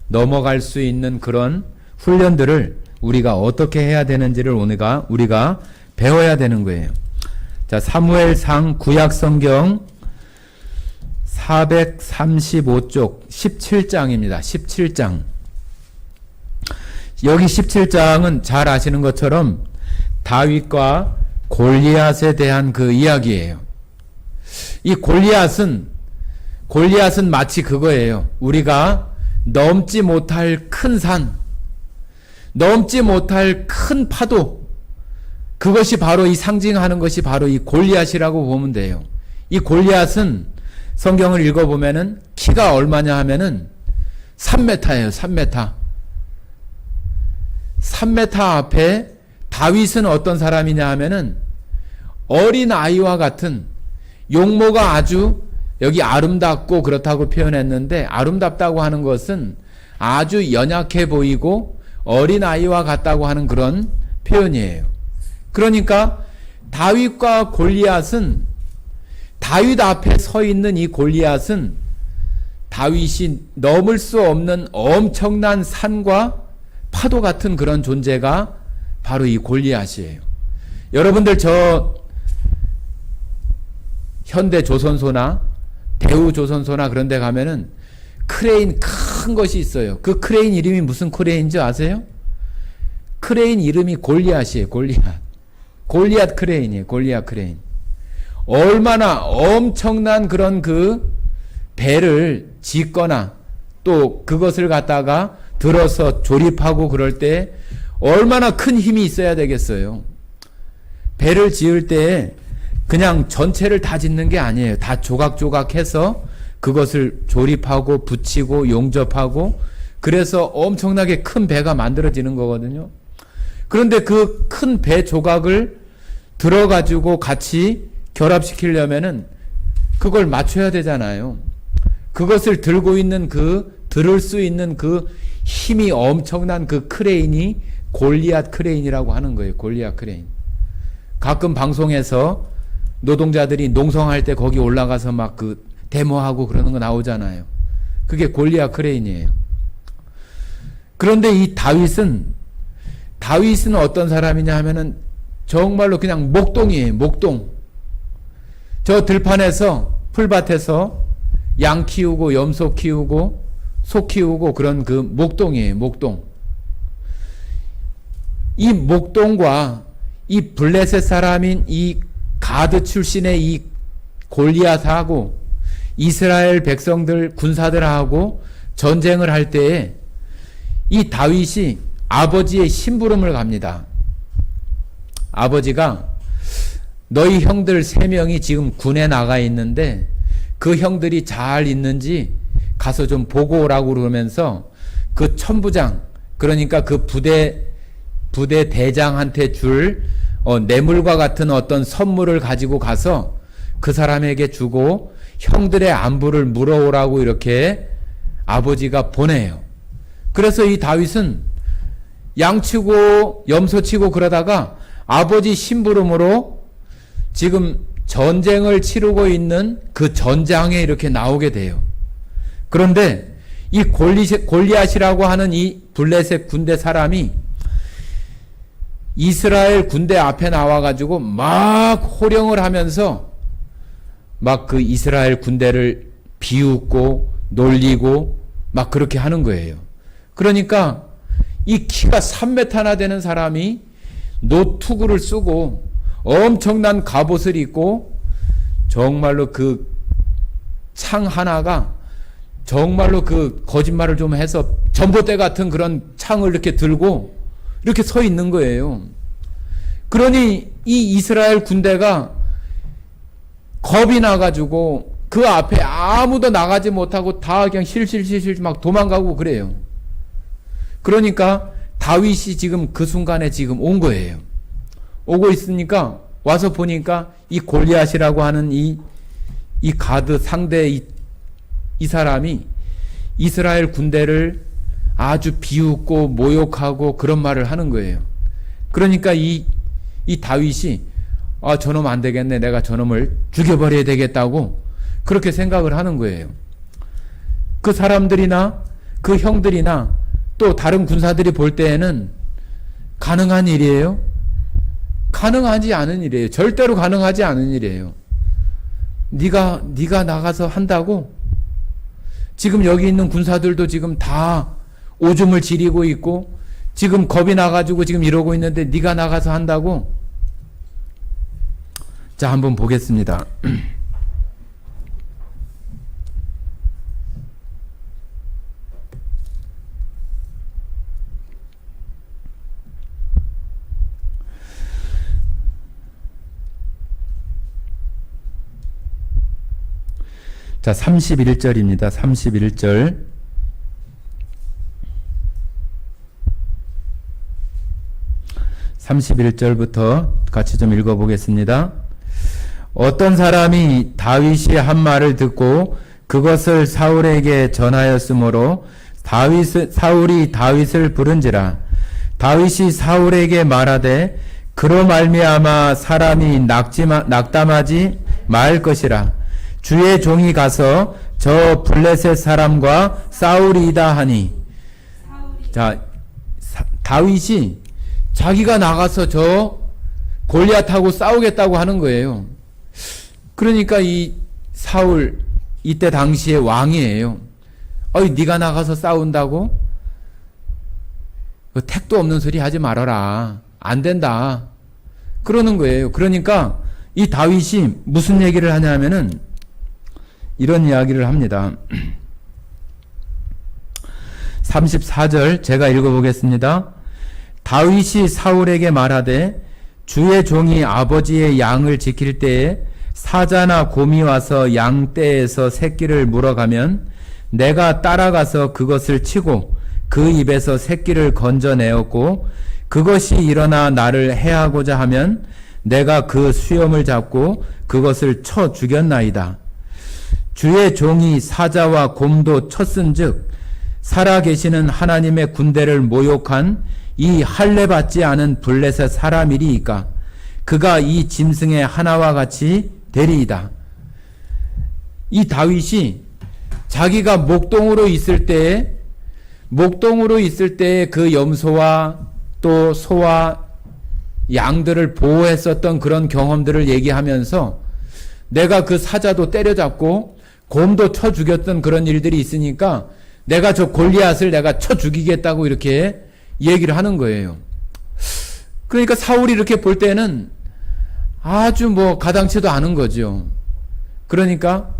넘어갈 수 있는 그런 훈련들을 우리가 어떻게 해야 되는지를 우리가 배워야 되는 거예요. 자, 사무엘상 구약성경 435쪽 17장입니다. 17장. 여기 17장은 잘 아시는 것처럼 다윗과 골리앗에 대한 그 이야기예요. 이 골리앗은 마치 그거예요. 우리가 넘지 못할 큰 산, 넘지 못할 큰 파도, 그것이 바로 이 상징하는 것이 바로 이 골리앗이라고 보면 돼요. 이 골리앗은 성경을 읽어보면은 키가 얼마냐 하면은 3m예요. 3m. 3m 앞에 다윗은 어떤 사람이냐 하면은 어린 아이와 같은, 용모가 아주 여기 아름답고 그렇다고 표현했는데, 아름답다고 하는 것은 아주 연약해 보이고 어린 아이와 같다고 하는 그런 표현이에요. 그러니까 다윗과 골리앗은, 다윗 앞에 서 있는 이 골리앗은 다윗이 넘을 수 없는 엄청난 산과 파도 같은 그런 존재가 바로 이 골리앗이에요. 여러분들 저 현대 조선소나 대우 조선소나 그런 데 가면은 크레인 큰 것이 있어요. 그 크레인 이름이 무슨 크레인인지 아세요? 크레인 이름이 골리앗이에요. 골리앗 크레인이에요. 골리앗 크레인. 얼마나 엄청난 그런 그 배를 짓거나 또 그것을 갖다가 들어서 조립하고 그럴 때 얼마나 큰 힘이 있어야 되겠어요. 배를 지을 때 그냥 전체를 다 짓는 게 아니에요. 다 조각조각 해서 그것을 조립하고 붙이고 용접하고, 그래서 엄청나게 큰 배가 만들어지는 거거든요. 그런데 그 큰 배 조각을 들어가지고 같이 결합시키려면은 그걸 맞춰야 되잖아요. 그것을 들고 있는 들을 수 있는 그 힘이 엄청난 그 크레인이 골리앗 크레인이라고 하는 거예요. 골리앗 크레인. 가끔 방송에서 노동자들이 농성할 때 거기 올라가서 막 그 데모하고 그러는 거 나오잖아요. 그게 골리앗 크레인이에요. 그런데 이 다윗은 어떤 사람이냐 하면은 정말로 그냥 목동이에요. 목동. 저 들판에서, 풀밭에서 양 키우고 염소 키우고 소 키우고 그런 그 목동이에요. 목동. 이 목동과 이 블레셋 사람인 이 가드 출신의 이 골리앗하고 이스라엘 백성들 군사들하고 전쟁을 할 때에 이 다윗이 아버지의 심부름을 갑니다. 아버지가 너희 형들 3명이 지금 군에 나가 있는데 그 형들이 잘 있는지 가서 좀 보고 오라고 그러면서 그 천부장, 그러니까 그 부대 대장한테 줄 뇌물과 같은 어떤 선물을 가지고 가서 그 사람에게 주고 형들의 안부를 물어오라고 이렇게 아버지가 보내요. 그래서 이 다윗은 양치고 염소치고 그러다가 아버지 심부름으로 지금 전쟁을 치르고 있는 그 전장에 이렇게 나오게 돼요. 그런데 이 골리앗이라고 하는 이 블레셋 군대 사람이 이스라엘 군대 앞에 나와가지고 막 호령을 하면서 막 그 이스라엘 군대를 비웃고 놀리고 막 그렇게 하는 거예요. 그러니까 이 키가 3m나 되는 사람이 노투구를 쓰고 엄청난 갑옷을 입고 정말로 그 창 하나가 정말로 그 거짓말을 좀 해서 전봇대 같은 그런 창을 이렇게 들고 이렇게 서 있는 거예요. 그러니 이 이스라엘 군대가 겁이 나가지고 그 앞에 아무도 나가지 못하고 다 그냥 실실실실 막 도망가고 그래요. 그러니까 다윗이 지금 그 순간에 지금 온 거예요. 오고 있으니까 와서 보니까 이 골리앗이라고 하는 이 가드 상대 이 사람이 이스라엘 군대를 아주 비웃고 모욕하고 그런 말을 하는 거예요. 그러니까 이 다윗이 저놈 안 되겠네. 내가 저놈을 죽여버려야 되겠다고 그렇게 생각을 하는 거예요. 그 사람들이나 그 형들이나 또 다른 군사들이 볼 때에는 가능한 일이에요? 가능하지 않은 일이에요. 절대로 가능하지 않은 일이에요. 네가 나가서 한다고? 지금 여기 있는 군사들도 지금 다 오줌을 지리고 있고 지금 겁이 나가지고 지금 이러고 있는데 네가 나가서 한다고? 자, 한번 보겠습니다. 자, 31절입니다. 31절. (31절부터) 같이 좀 읽어보겠습니다. 어떤 사람이 다윗이 한 말을 듣고 그것을 사울에게 전하였으므로 사울이 다윗을 부른지라. 다윗이 사울에게 말하되 그로 말미암아 사람이 낙담하지 말 것이라. 주의 종이 가서 저 블레셋 사람과 싸우리이다 하니. 자, 다윗이 자기가 나가서 저 골리앗하고 싸우겠다고 하는 거예요. 그러니까 이 사울 이때 당시에 왕이에요. 네가 나가서 싸운다고? 택도 없는 소리 하지 말아라. 안 된다. 그러는 거예요. 그러니까 이 다윗이 무슨 얘기를 하냐면은 이런 이야기를 합니다. 34절 제가 읽어보겠습니다. 다윗이 사울에게 말하되 주의 종이 아버지의 양을 지킬 때에 사자나 곰이 와서 양떼에서 새끼를 물어가면 내가 따라가서 그것을 치고 그 입에서 새끼를 건져내었고 그것이 일어나 나를 해하고자 하면 내가 그 수염을 잡고 그것을 쳐 죽였나이다. 주의 종이 사자와 곰도 쳤은즉 살아계시는 하나님의 군대를 모욕한 이 할례받지 않은 블레셋 사람이리이까 그가 이 짐승의 하나와 같이 되리이다. 이 다윗이 자기가 목동으로 있을 때에 그 염소와 또 소와 양들을 보호했었던 그런 경험들을 얘기하면서 내가 그 사자도 때려잡고 곰도 쳐 죽였던 그런 일들이 있으니까 내가 저 골리앗을 내가 쳐 죽이겠다고 이렇게 얘기를 하는 거예요. 그러니까 사울이 이렇게 볼 때는 아주 가당치도 않은 거죠. 그러니까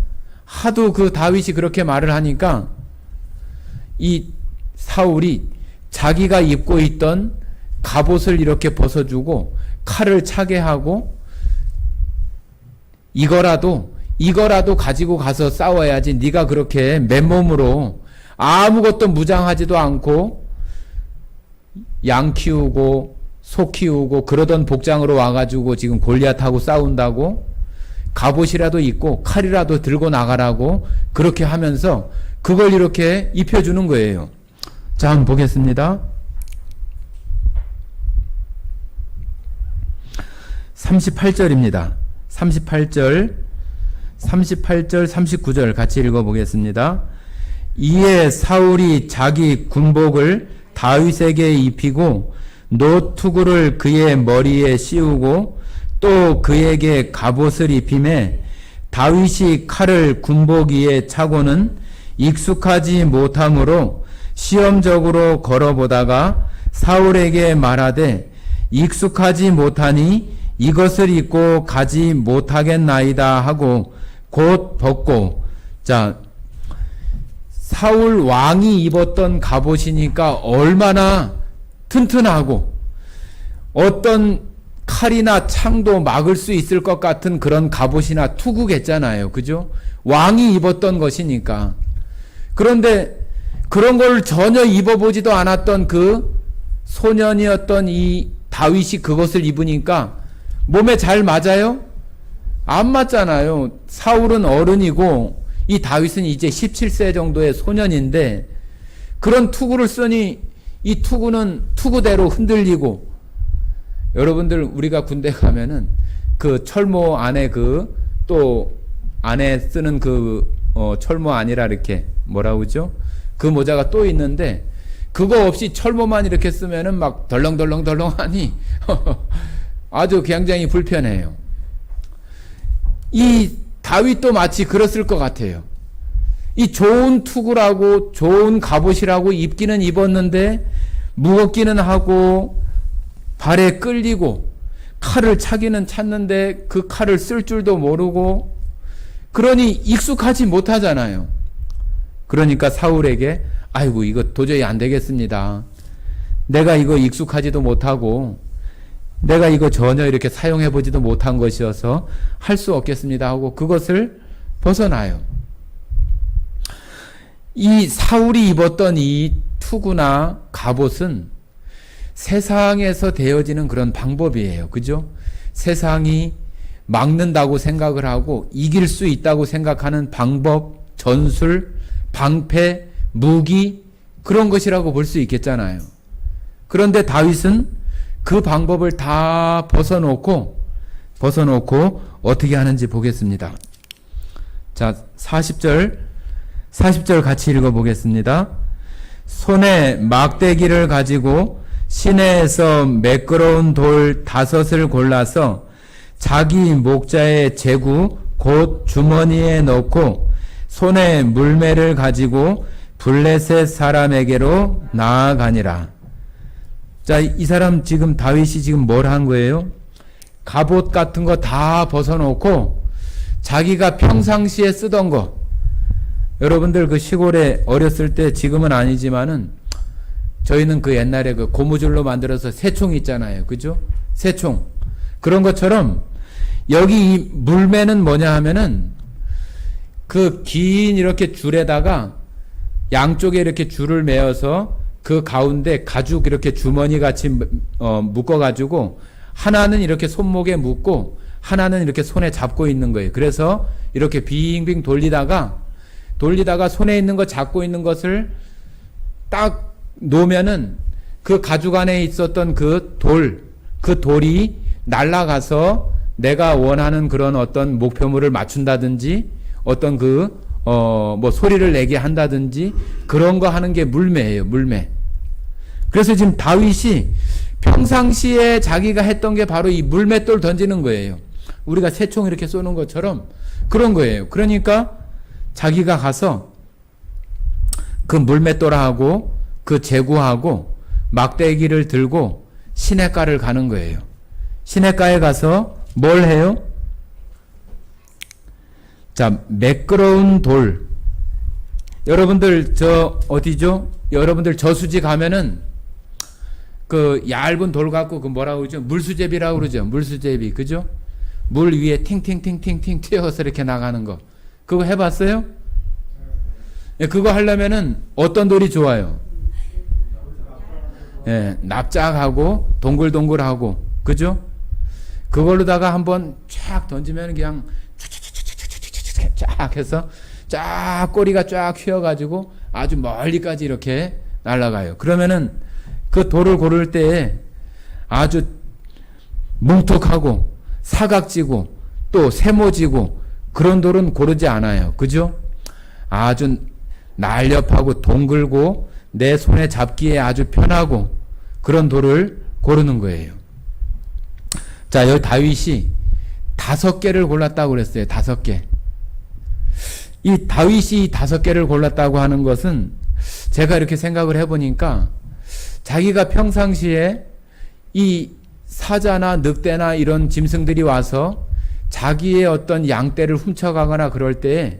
하도 그 다윗이 그렇게 말을 하니까 이 사울이 자기가 입고 있던 갑옷을 이렇게 벗어주고 칼을 차게 하고 이거라도 가지고 가서 싸워야지, 네가 그렇게 맨몸으로 아무것도 무장하지도 않고 양 키우고 소 키우고 그러던 복장으로 와가지고 지금 골리앗하고 싸운다고? 갑옷이라도 입고 칼이라도 들고 나가라고 그렇게 하면서 그걸 이렇게 입혀주는 거예요. 자, 한번 보겠습니다. 38절입니다. 38절, 39절 같이 읽어보겠습니다. 이에 사울이 자기 군복을 다윗에게 입히고 노투구를 그의 머리에 씌우고 또 그에게 갑옷을 입히매 다윗이 칼을 군복 위에 차고는 익숙하지 못하므로 시험적으로 걸어보다가 사울에게 말하되 익숙하지 못하니 이것을 입고 가지 못하겠나이다 하고 곧 벗고. 자, 사울 왕이 입었던 갑옷이니까 얼마나 튼튼하고 어떤 칼이나 창도 막을 수 있을 것 같은 그런 갑옷이나 투구겠잖아요. 그죠? 왕이 입었던 것이니까. 그런데 그런 걸 전혀 입어보지도 않았던 그 소년이었던 이 다윗이 그것을 입으니까 몸에 잘 맞아요? 안 맞잖아요. 사울은 어른이고 이 다윗은 이제 17세 정도의 소년인데 그런 투구를 쓰니 이 투구는 투구대로 흔들리고. 여러분들 우리가 군대 가면은 그 철모 안에 그 또 안에 쓰는 그 철모 아니라 이렇게 뭐라 그러죠? 그 모자가 또 있는데 그거 없이 철모만 이렇게 쓰면은 막 덜렁덜렁덜렁하니 아주 굉장히 불편해요. 이 다윗도 마치 그랬을 것 같아요. 이 좋은 투구라고 좋은 갑옷이라고 입기는 입었는데 무겁기는 하고 발에 끌리고 칼을 차기는 찼는데 그 칼을 쓸 줄도 모르고 그러니 익숙하지 못하잖아요. 그러니까 사울에게 아이고 이거 도저히 안 되겠습니다. 내가 이거 익숙하지도 못하고 내가 이거 전혀 이렇게 사용해 보지도 못한 것이어서 할 수 없겠습니다 하고 그것을 벗어나요. 이 사울이 입었던 이 투구나 갑옷은 세상에서 되어지는 그런 방법이에요. 그죠? 세상이 막는다고 생각을 하고 이길 수 있다고 생각하는 방법, 전술, 방패, 무기 그런 것이라고 볼 수 있겠잖아요. 그런데 다윗은 그 방법을 다 벗어놓고 어떻게 하는지 보겠습니다. 자, 40절 같이 읽어보겠습니다. 손에 막대기를 가지고 시내에서 매끄러운 돌 5을 골라서 자기 목자의 제구 곧 주머니에 넣고 손에 물매를 가지고 블레셋 사람에게로 나아가니라. 자, 이 사람 지금 다윗이 지금 뭘 한 거예요? 갑옷 같은 거 다 벗어놓고 자기가 평상시에 쓰던 거, 여러분들 그 시골에 어렸을 때 지금은 아니지만은 저희는 그 옛날에 그 고무줄로 만들어서 새총 있잖아요. 그죠? 새총. 그런 것처럼 여기 이 물매는 뭐냐 하면은 그 긴 이렇게 줄에다가 양쪽에 이렇게 줄을 매어서 그 가운데 가죽 이렇게 주머니 같이 묶어가지고 하나는 이렇게 손목에 묶고 하나는 이렇게 손에 잡고 있는 거예요. 그래서 이렇게 빙빙 돌리다가 손에 있는 거 잡고 있는 것을 딱 놓으면은 그 가죽 안에 있었던 그 돌이 날아가서 내가 원하는 그런 어떤 목표물을 맞춘다든지 어떤 뭐 소리를 내게 한다든지 그런 거 하는 게 물매예요, 물매. 그래서 지금 다윗이 평상시에 자기가 했던 게 바로 이 물맷돌 던지는 거예요. 우리가 새총 이렇게 쏘는 것처럼 그런 거예요. 그러니까 자기가 가서 그 물맷돌하고 그 제구하고 막대기를 들고 시냇가를 가는 거예요. 시냇가에 가서 뭘 해요? 자, 매끄러운 돌. 여러분들 어디죠? 여러분들 저수지 가면은 그 얇은 돌 갖고 그 뭐라고 그러죠? 물수제비라고 그러죠. 물수제비. 그죠? 물 위에 팅팅팅팅팅 튀어서 이렇게 나가는 거. 그거 해봤어요? 예, 그거 하려면은 어떤 돌이 좋아요? 예, 납작하고 동글동글하고. 그죠? 그걸로다가 한번 쫙 던지면 그냥 쫙 해서 쫙 꼬리가 쫙 휘어가지고 아주 멀리까지 이렇게 날아가요. 그러면은 그 돌을 고를 때 아주 뭉툭하고 사각지고 또 세모지고 그런 돌은 고르지 않아요. 그죠? 아주 날렵하고 동글고 내 손에 잡기에 아주 편하고 그런 돌을 고르는 거예요. 자, 여기 다윗이 5개를 골랐다고 그랬어요. 5개. 이 다윗이 5개를 골랐다고 하는 것은 제가 이렇게 생각을 해보니까 자기가 평상시에 이 사자나 늑대나 이런 짐승들이 와서 자기의 어떤 양떼를 훔쳐가거나 그럴 때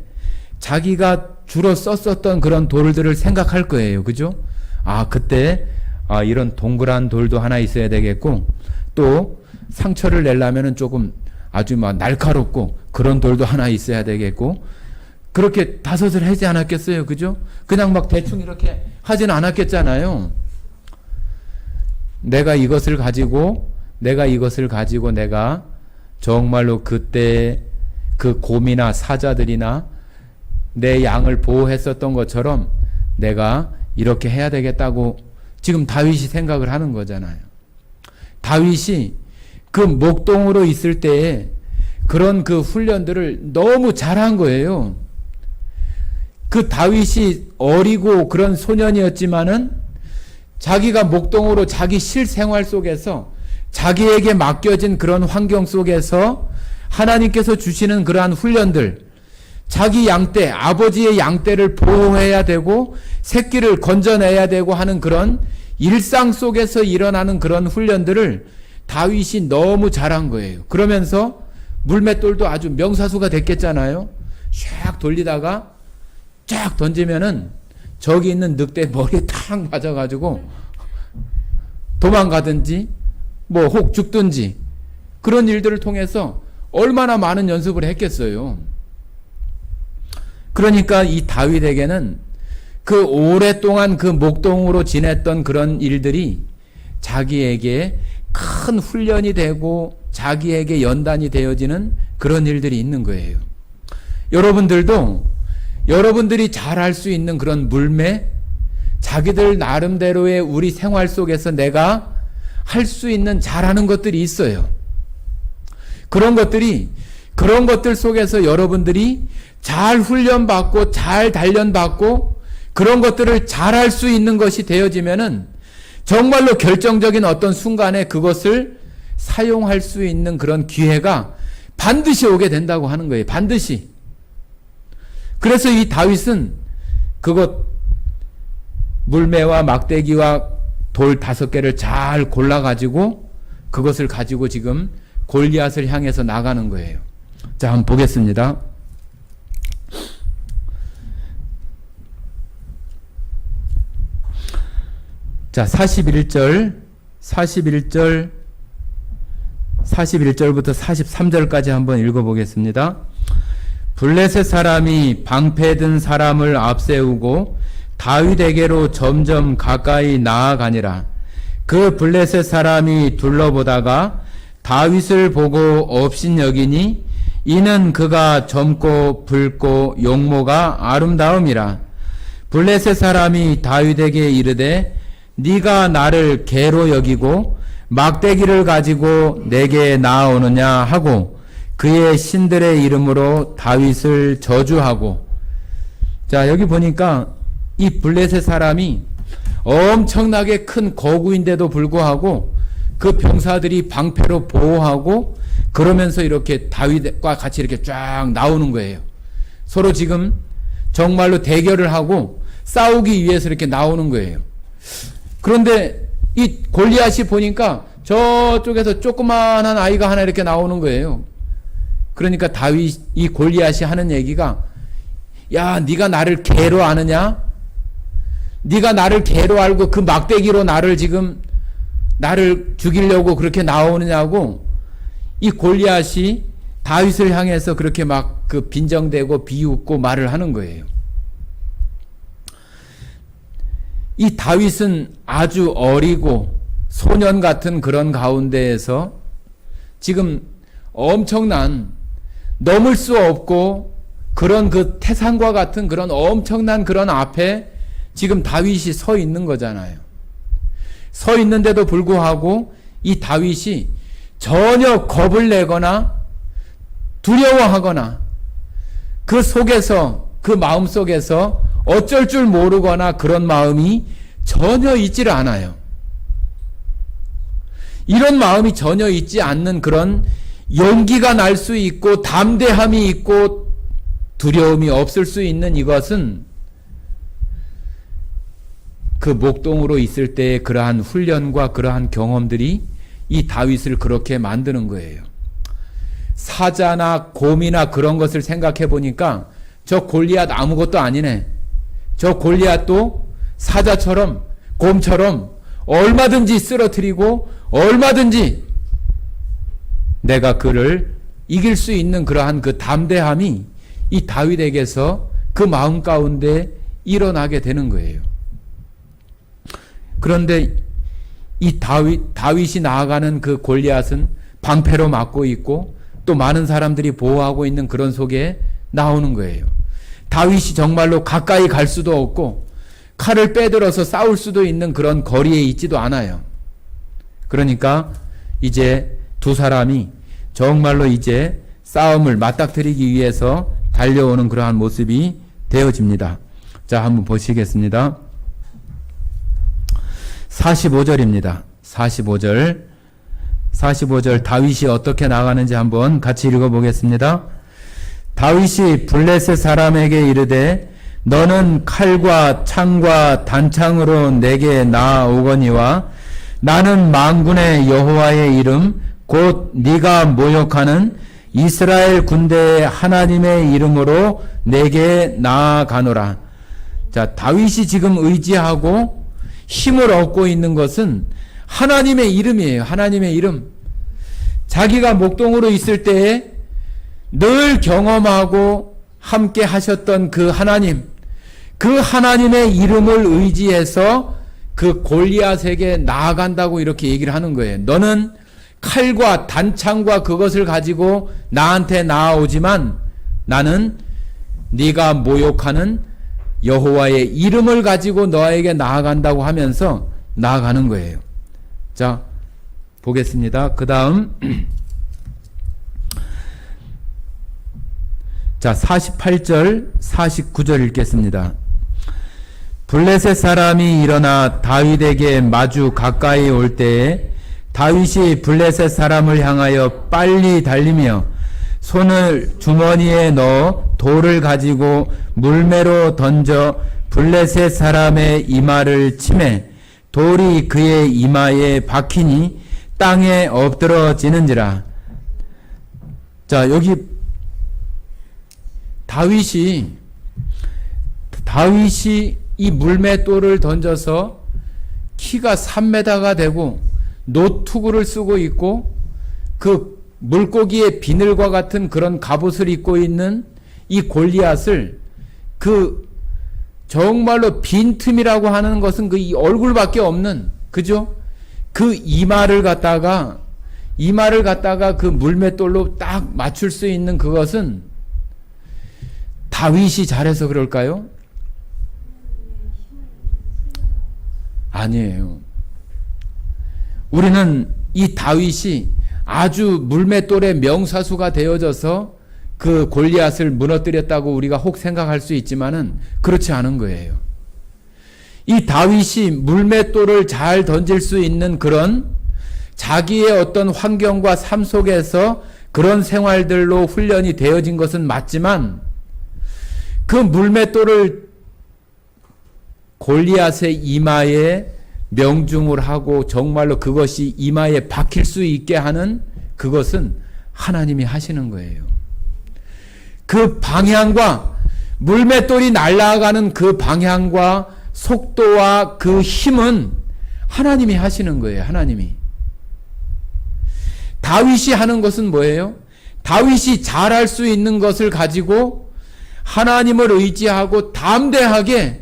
자기가 주로 썼었던 그런 돌들을 생각할 거예요. 그죠? 아, 그때 이런 동그란 돌도 하나 있어야 되겠고 또 상처를 내려면은 조금 아주 막 날카롭고 그런 돌도 하나 있어야 되겠고 그렇게 5을 하지 않았겠어요. 그죠? 그냥 막 대충 이렇게 하지는 않았겠잖아요. 내가 이것을 가지고 내가 정말로 그때 그 곰이나 사자들이나 내 양을 보호했었던 것처럼 내가 이렇게 해야 되겠다고 지금 다윗이 생각을 하는 거잖아요. 다윗이 그 목동으로 있을 때에 그런 그 훈련들을 너무 잘한 거예요. 그 다윗이 어리고 그런 소년이었지만은 자기가 목동으로 자기 실생활 속에서 자기에게 맡겨진 그런 환경 속에서 하나님께서 주시는 그러한 훈련들, 자기 양떼, 아버지의 양떼를 보호해야 되고 새끼를 건져내야 되고 하는 그런 일상 속에서 일어나는 그런 훈련들을 다윗이 너무 잘한 거예요. 그러면서 물맷돌도 아주 명사수가 됐겠잖아요. 샥 돌리다가 쫙 던지면은 저기 있는 늑대 머리에 탁 맞아가지고 도망가든지 뭐 혹 죽든지 그런 일들을 통해서 얼마나 많은 연습을 했겠어요. 그러니까 이 다윗에게는 그 오랫동안 그 목동으로 지냈던 그런 일들이 자기에게 큰 훈련이 되고 자기에게 연단이 되어지는 그런 일들이 있는 거예요. 여러분들도 여러분들이 잘할 수 있는 그런 물매, 자기들 나름대로의 우리 생활 속에서 내가 할 수 있는 잘하는 것들이 있어요. 그런 것들 속에서 여러분들이 잘 훈련받고 잘 단련받고 그런 것들을 잘할 수 있는 것이 되어지면은 정말로 결정적인 어떤 순간에 그것을 사용할 수 있는 그런 기회가 반드시 오게 된다고 하는 거예요. 반드시. 그래서 이 다윗은 그것 물매와 막대기와 돌 5개를 잘 골라가지고 그것을 가지고 지금 골리앗을 향해서 나가는 거예요. 자, 한번 보겠습니다. 자, 41절부터 43절까지 한번 읽어보겠습니다. 블레셋 사람이 방패든 사람을 앞세우고 다윗에게로 점점 가까이 나아가니라. 그 블레셋 사람이 둘러보다가 다윗을 보고 업신여기니 이는 그가 젊고 붉고 용모가 아름다움이라. 블레셋 사람이 다윗에게 이르되 네가 나를 개로 여기고 막대기를 가지고 내게 나아오느냐 하고 그의 신들의 이름으로 다윗을 저주하고. 자, 여기 보니까 이 블레셋 사람이 엄청나게 큰 거구인데도 불구하고 그 병사들이 방패로 보호하고 그러면서 이렇게 다윗과 같이 이렇게 쫙 나오는 거예요. 서로 지금 정말로 대결을 하고 싸우기 위해서 이렇게 나오는 거예요. 그런데 이 골리앗이 보니까 저쪽에서 조그마한 아이가 하나 이렇게 나오는 거예요. 그러니까 이 골리앗이 하는 얘기가, 야, 네가 나를 개로 아느냐? 네가 나를 개로 알고 그 막대기로 나를 죽이려고 그렇게 나오느냐고, 이 골리앗이 다윗을 향해서 그렇게 막 그 빈정대고 비웃고 말을 하는 거예요. 이 다윗은 아주 어리고 소년 같은 그런 가운데에서 지금 엄청난, 넘을 수 없고 그런 그 태산과 같은 그런 엄청난 그런 앞에 지금 다윗이 서 있는 거잖아요. 서 있는데도 불구하고 이 다윗이 전혀 겁을 내거나 두려워하거나 그 속에서, 그 마음 속에서 어쩔 줄 모르거나 그런 마음이 전혀 있지를 않아요. 이런 마음이 전혀 있지 않는 그런 용기가 날 수 있고 담대함이 있고 두려움이 없을 수 있는 이것은 그 목동으로 있을 때의 그러한 훈련과 그러한 경험들이 이 다윗을 그렇게 만드는 거예요. 사자나 곰이나 그런 것을 생각해 보니까 저 골리앗 아무것도 아니네. 저 골리앗도 사자처럼 곰처럼 얼마든지 쓰러뜨리고 얼마든지 내가 그를 이길 수 있는 그러한 그 담대함이 이 다윗에게서 그 마음 가운데 일어나게 되는 거예요. 그런데 이 다윗이 나아가는 그 골리앗은 방패로 막고 있고 또 많은 사람들이 보호하고 있는 그런 속에 나오는 거예요. 다윗이 정말로 가까이 갈 수도 없고 칼을 빼들어서 싸울 수도 있는 그런 거리에 있지도 않아요. 그러니까 이제 두 사람이 정말로 이제 싸움을 맞닥뜨리기 위해서 달려오는 그러한 모습이 되어집니다. 자, 한번 보시겠습니다. 45절입니다. 45절 다윗이 어떻게 나가는지 한번 같이 읽어보겠습니다. 다윗이 블레셋 사람에게 이르되 너는 칼과 창과 단창으로 내게 나아오거니와 나는 만군의 여호와의 이름 곧 네가 모욕하는 이스라엘 군대의 하나님의 이름으로 내게 나아가노라. 자, 다윗이 지금 의지하고 힘을 얻고 있는 것은 하나님의 이름이에요. 하나님의 이름. 자기가 목동으로 있을 때에 늘 경험하고 함께 하셨던 그 하나님, 그 하나님의 이름을 의지해서 그 골리앗에게 나아간다고 이렇게 얘기를 하는 거예요. 너는 칼과 단창과 그것을 가지고 나한테 나아오지만 나는 네가 모욕하는 여호와의 이름을 가지고 너에게 나아간다고 하면서 나아가는 거예요. 자, 보겠습니다. 그 다음 자, 48절 49절 읽겠습니다. 블레셋 사람이 일어나 다윗에게 마주 가까이 올 때에 다윗이 블레셋 사람을 향하여 빨리 달리며 손을 주머니에 넣어 돌을 가지고 물매로 던져 블레셋 사람의 이마를 치매 돌이 그의 이마에 박히니 땅에 엎드러지는지라. 자, 여기 다윗이 이 물맷돌을 던져서 키가 3m가 되고 노투구를 쓰고 있고 그 물고기의 비늘과 같은 그런 갑옷을 입고 있는 이 골리앗을 그 정말로 빈틈이라고 하는 것은 그 이 얼굴밖에 없는, 그죠? 그 이마를 갖다가 그 물맷돌로 딱 맞출 수 있는 그것은 다윗이 잘해서 그럴까요? 아니에요. 우리는 이 다윗이 아주 물맷돌의 명사수가 되어져서 그 골리앗을 무너뜨렸다고 우리가 혹 생각할 수 있지만은 그렇지 않은 거예요. 이 다윗이 물맷돌을 잘 던질 수 있는 그런 자기의 어떤 환경과 삶 속에서 그런 생활들로 훈련이 되어진 것은 맞지만 그 물맷돌을 골리앗의 이마에 명중을 하고 정말로 그것이 이마에 박힐 수 있게 하는 그것은 하나님이 하시는 거예요. 그 방향과 물맷돌이 날아가는 그 방향과 속도와 그 힘은 하나님이 하시는 거예요. 하나님이. 다윗이 하는 것은 뭐예요? 다윗이 잘할 수 있는 것을 가지고 하나님을 의지하고 담대하게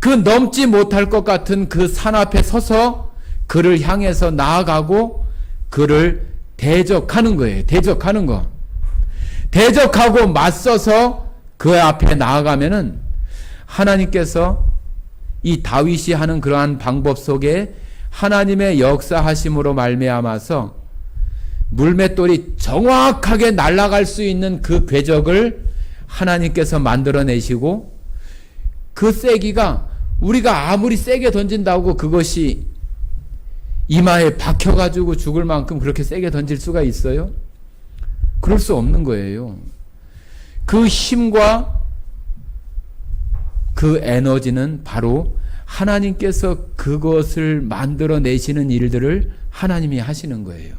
그 넘지 못할 것 같은 그 산 앞에 서서 그를 향해서 나아가고 그를 대적하는 거예요. 대적하는 거. 대적하고 맞서서 그 앞에 나아가면은 하나님께서 이 다윗이 하는 그러한 방법 속에 하나님의 역사하심으로 말미암아서 물맷돌이 정확하게 날아갈 수 있는 그 궤적을 하나님께서 만들어내시고 그 세기가 우리가 아무리 세게 던진다고 그것이 이마에 박혀가지고 죽을 만큼 그렇게 세게 던질 수가 있어요? 그럴 수 없는 거예요. 그 힘과 그 에너지는 바로 하나님께서 그것을 만들어내시는 일들을 하나님이 하시는 거예요.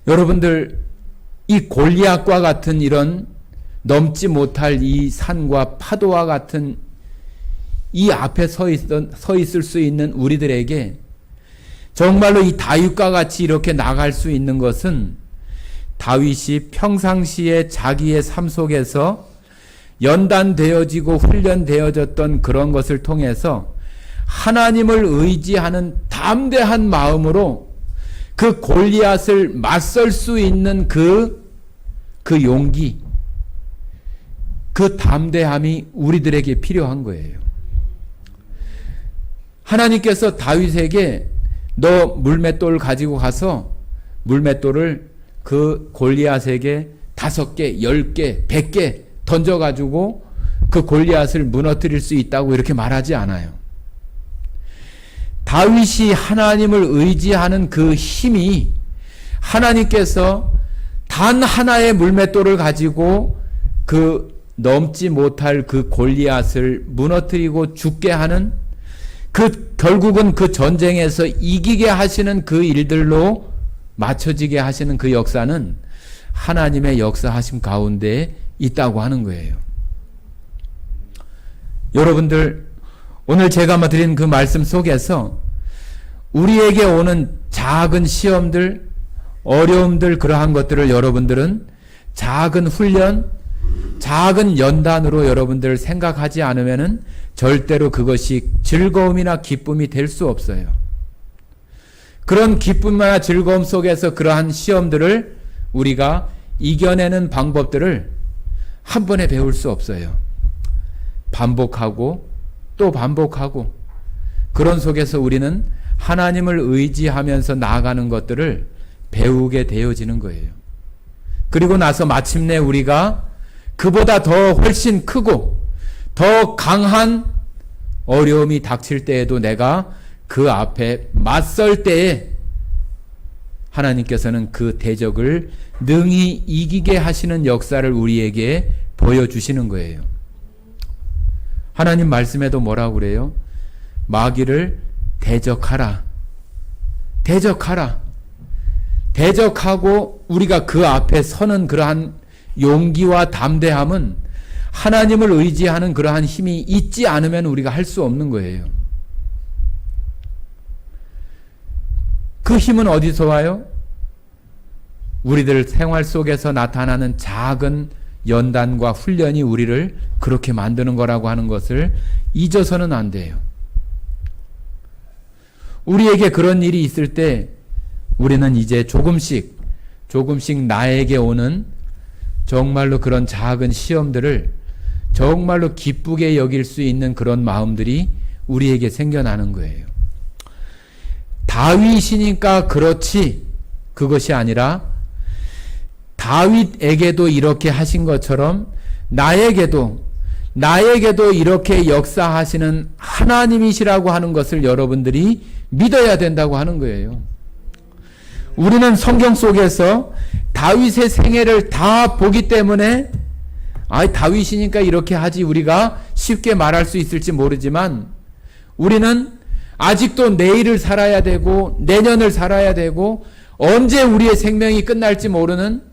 여러분들, 이 골리앗과 같은 이런 넘지 못할 이 산과 파도와 같은 이 앞에 서 있을 수 있는 우리들에게 정말로 이 다윗과 같이 이렇게 나갈 수 있는 것은 다윗이 평상시에 자기의 삶 속에서 연단되어지고 훈련되어졌던 그런 것을 통해서 하나님을 의지하는 담대한 마음으로 그 골리앗을 맞설 수 있는 그 용기, 그 담대함이 우리들에게 필요한 거예요. 하나님께서 다윗에게 너 물맷돌 가지고 가서 물맷돌을 그 골리앗에게 5개, 10개, 100개 던져가지고 그 골리앗을 무너뜨릴 수 있다고 이렇게 말하지 않아요. 다윗이 하나님을 의지하는 그 힘이 하나님께서 단 하나의 물맷돌을 가지고 그 넘지 못할 그 골리앗을 무너뜨리고 죽게 하는 그 결국은 그 전쟁에서 이기게 하시는 그 일들로 맞춰지게 하시는 그 역사는 하나님의 역사하심 가운데 있다고 하는 거예요. 여러분들, 오늘 제가 드린 그 말씀 속에서 우리에게 오는 작은 시험들, 어려움들, 그러한 것들을 여러분들은 작은 훈련, 작은 연단으로 여러분들 생각하지 않으면은 절대로 그것이 즐거움이나 기쁨이 될 수 없어요. 그런 기쁨이나 즐거움 속에서 그러한 시험들을 우리가 이겨내는 방법들을 한 번에 배울 수 없어요. 반복하고 또 반복하고 그런 속에서 우리는 하나님을 의지하면서 나아가는 것들을 배우게 되어지는 거예요. 그리고 나서 마침내 우리가 그보다 더 훨씬 크고 더 강한 어려움이 닥칠 때에도 내가 그 앞에 맞설 때에 하나님께서는 그 대적을 능히 이기게 하시는 역사를 우리에게 보여주시는 거예요. 하나님 말씀에도 뭐라고 그래요? 마귀를 대적하라. 대적하라. 대적하고 우리가 그 앞에 서는 그러한 용기와 담대함은 하나님을 의지하는 그러한 힘이 있지 않으면 우리가 할 수 없는 거예요. 그 힘은 어디서 와요? 우리들 생활 속에서 나타나는 작은 연단과 훈련이 우리를 그렇게 만드는 거라고 하는 것을 잊어서는 안 돼요. 우리에게 그런 일이 있을 때 우리는 이제 조금씩 나에게 오는 정말로 그런 작은 시험들을 정말로 기쁘게 여길 수 있는 그런 마음들이 우리에게 생겨나는 거예요. 다윗이니까 그렇지, 그것이 아니라 다윗에게도 이렇게 하신 것처럼 나에게도 이렇게 역사하시는 하나님이시라고 하는 것을 여러분들이 믿어야 된다고 하는 거예요. 우리는 성경 속에서 다윗의 생애를 다 보기 때문에 다윗이니까 이렇게 하지 우리가 쉽게 말할 수 있을지 모르지만 우리는 아직도 내일을 살아야 되고 내년을 살아야 되고 언제 우리의 생명이 끝날지 모르는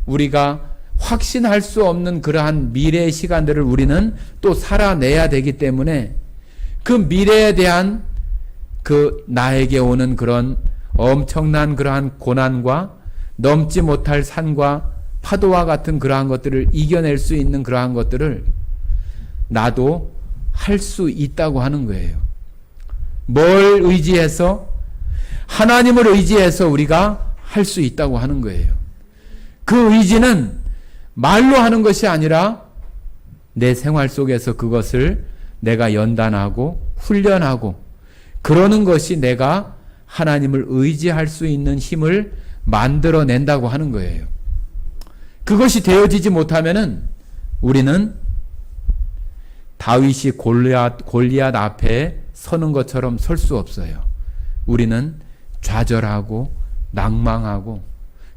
우리가 확신할 수 없는 그러한 미래의 시간들을 우리는 또 살아내야 되기 때문에 그 미래에 대한 그 나에게 오는 그런 엄청난 그러한 고난과 넘지 못할 산과 파도와 같은 그러한 것들을 이겨낼 수 있는 그러한 것들을 나도 할 수 있다고 하는 거예요. 뭘 의지해서? 하나님을 의지해서 우리가 할 수 있다고 하는 거예요. 그 의지는 말로 하는 것이 아니라 내 생활 속에서 그것을 내가 연단하고 훈련하고 그러는 것이 내가 하나님을 의지할 수 있는 힘을 만들어낸다고 하는 거예요. 그것이 되어지지 못하면은 우리는 다윗이 골리앗 앞에 서는 것처럼 설 수 없어요. 우리는 좌절하고 낭망하고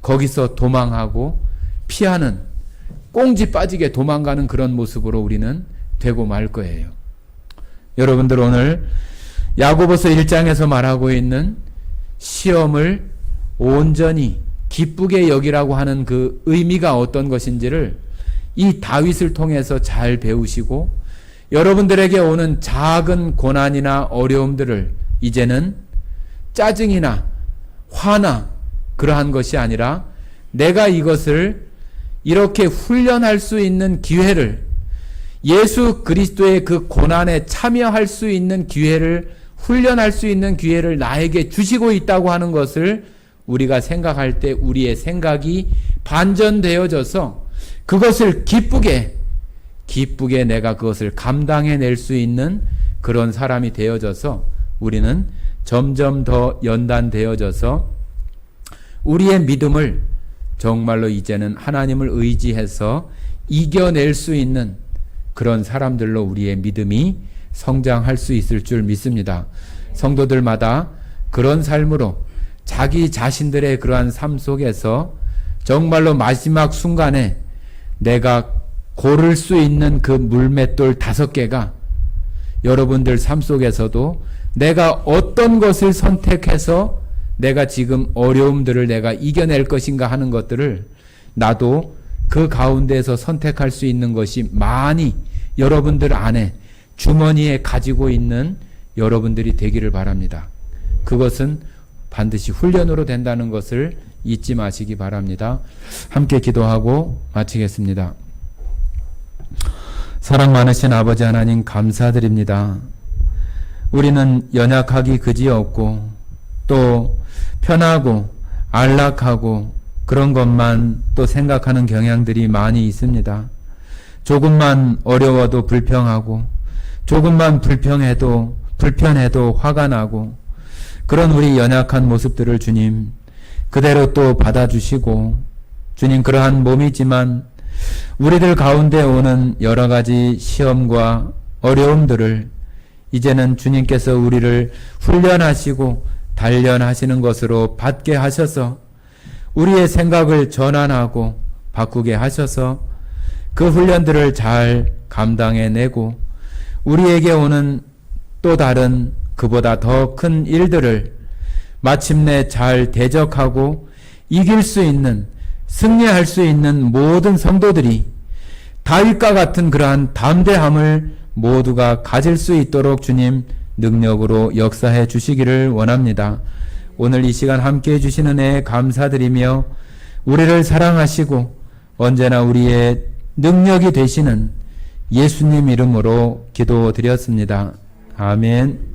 거기서 도망하고 피하는 꽁지 빠지게 도망가는 그런 모습으로 우리는 되고 말 거예요. 여러분들 오늘 야고보서 1장에서 말하고 있는 시험을 온전히 기쁘게 여기라고 하는 그 의미가 어떤 것인지를 이 다윗을 통해서 잘 배우시고 여러분들에게 오는 작은 고난이나 어려움들을 이제는 짜증이나 화나 그러한 것이 아니라 내가 이것을 이렇게 훈련할 수 있는 기회를 예수 그리스도의 그 고난에 참여할 수 있는 기회를 훈련할 수 있는 기회를 나에게 주시고 있다고 하는 것을 우리가 생각할 때 우리의 생각이 반전되어져서 그것을 기쁘게 내가 그것을 감당해낼 수 있는 그런 사람이 되어져서 우리는 점점 더 연단되어져서 우리의 믿음을 정말로 이제는 하나님을 의지해서 이겨낼 수 있는 그런 사람들로 우리의 믿음이 성장할 수 있을 줄 믿습니다. 성도들마다 그런 삶으로 자기 자신들의 그러한 삶 속에서 정말로 마지막 순간에 내가 고를 수 있는 그 물맷돌 5개가 여러분들 삶 속에서도 내가 어떤 것을 선택해서 내가 지금 어려움들을 내가 이겨낼 것인가 하는 것들을 나도 그 가운데서 선택할 수 있는 것이 많이 여러분들 안에 주머니에 가지고 있는 여러분들이 되기를 바랍니다. 그것은 반드시 훈련으로 된다는 것을 잊지 마시기 바랍니다. 함께 기도하고 마치겠습니다. 사랑 많으신 아버지 하나님 감사드립니다. 우리는 연약하기 그지없고 또 편하고 안락하고 그런 것만 또 생각하는 경향들이 많이 있습니다. 조금만 어려워도 불평하고 조금만 불편해도 화가 나고 그런 우리 연약한 모습들을 주님 그대로 또 받아주시고 주님 그러한 몸이지만 우리들 가운데 오는 여러 가지 시험과 어려움들을 이제는 주님께서 우리를 훈련하시고 단련하시는 것으로 받게 하셔서 우리의 생각을 전환하고 바꾸게 하셔서 그 훈련들을 잘 감당해내고 우리에게 오는 또 다른 그보다 더 큰 일들을 마침내 잘 대적하고 이길 수 있는 승리할 수 있는 모든 성도들이 다윗과 같은 그러한 담대함을 모두가 가질 수 있도록 주님 능력으로 역사해 주시기를 원합니다. 오늘 이 시간 함께 해주시는 은혜에 감사드리며 우리를 사랑하시고 언제나 우리의 능력이 되시는 예수님 이름으로 기도드렸습니다. 아멘.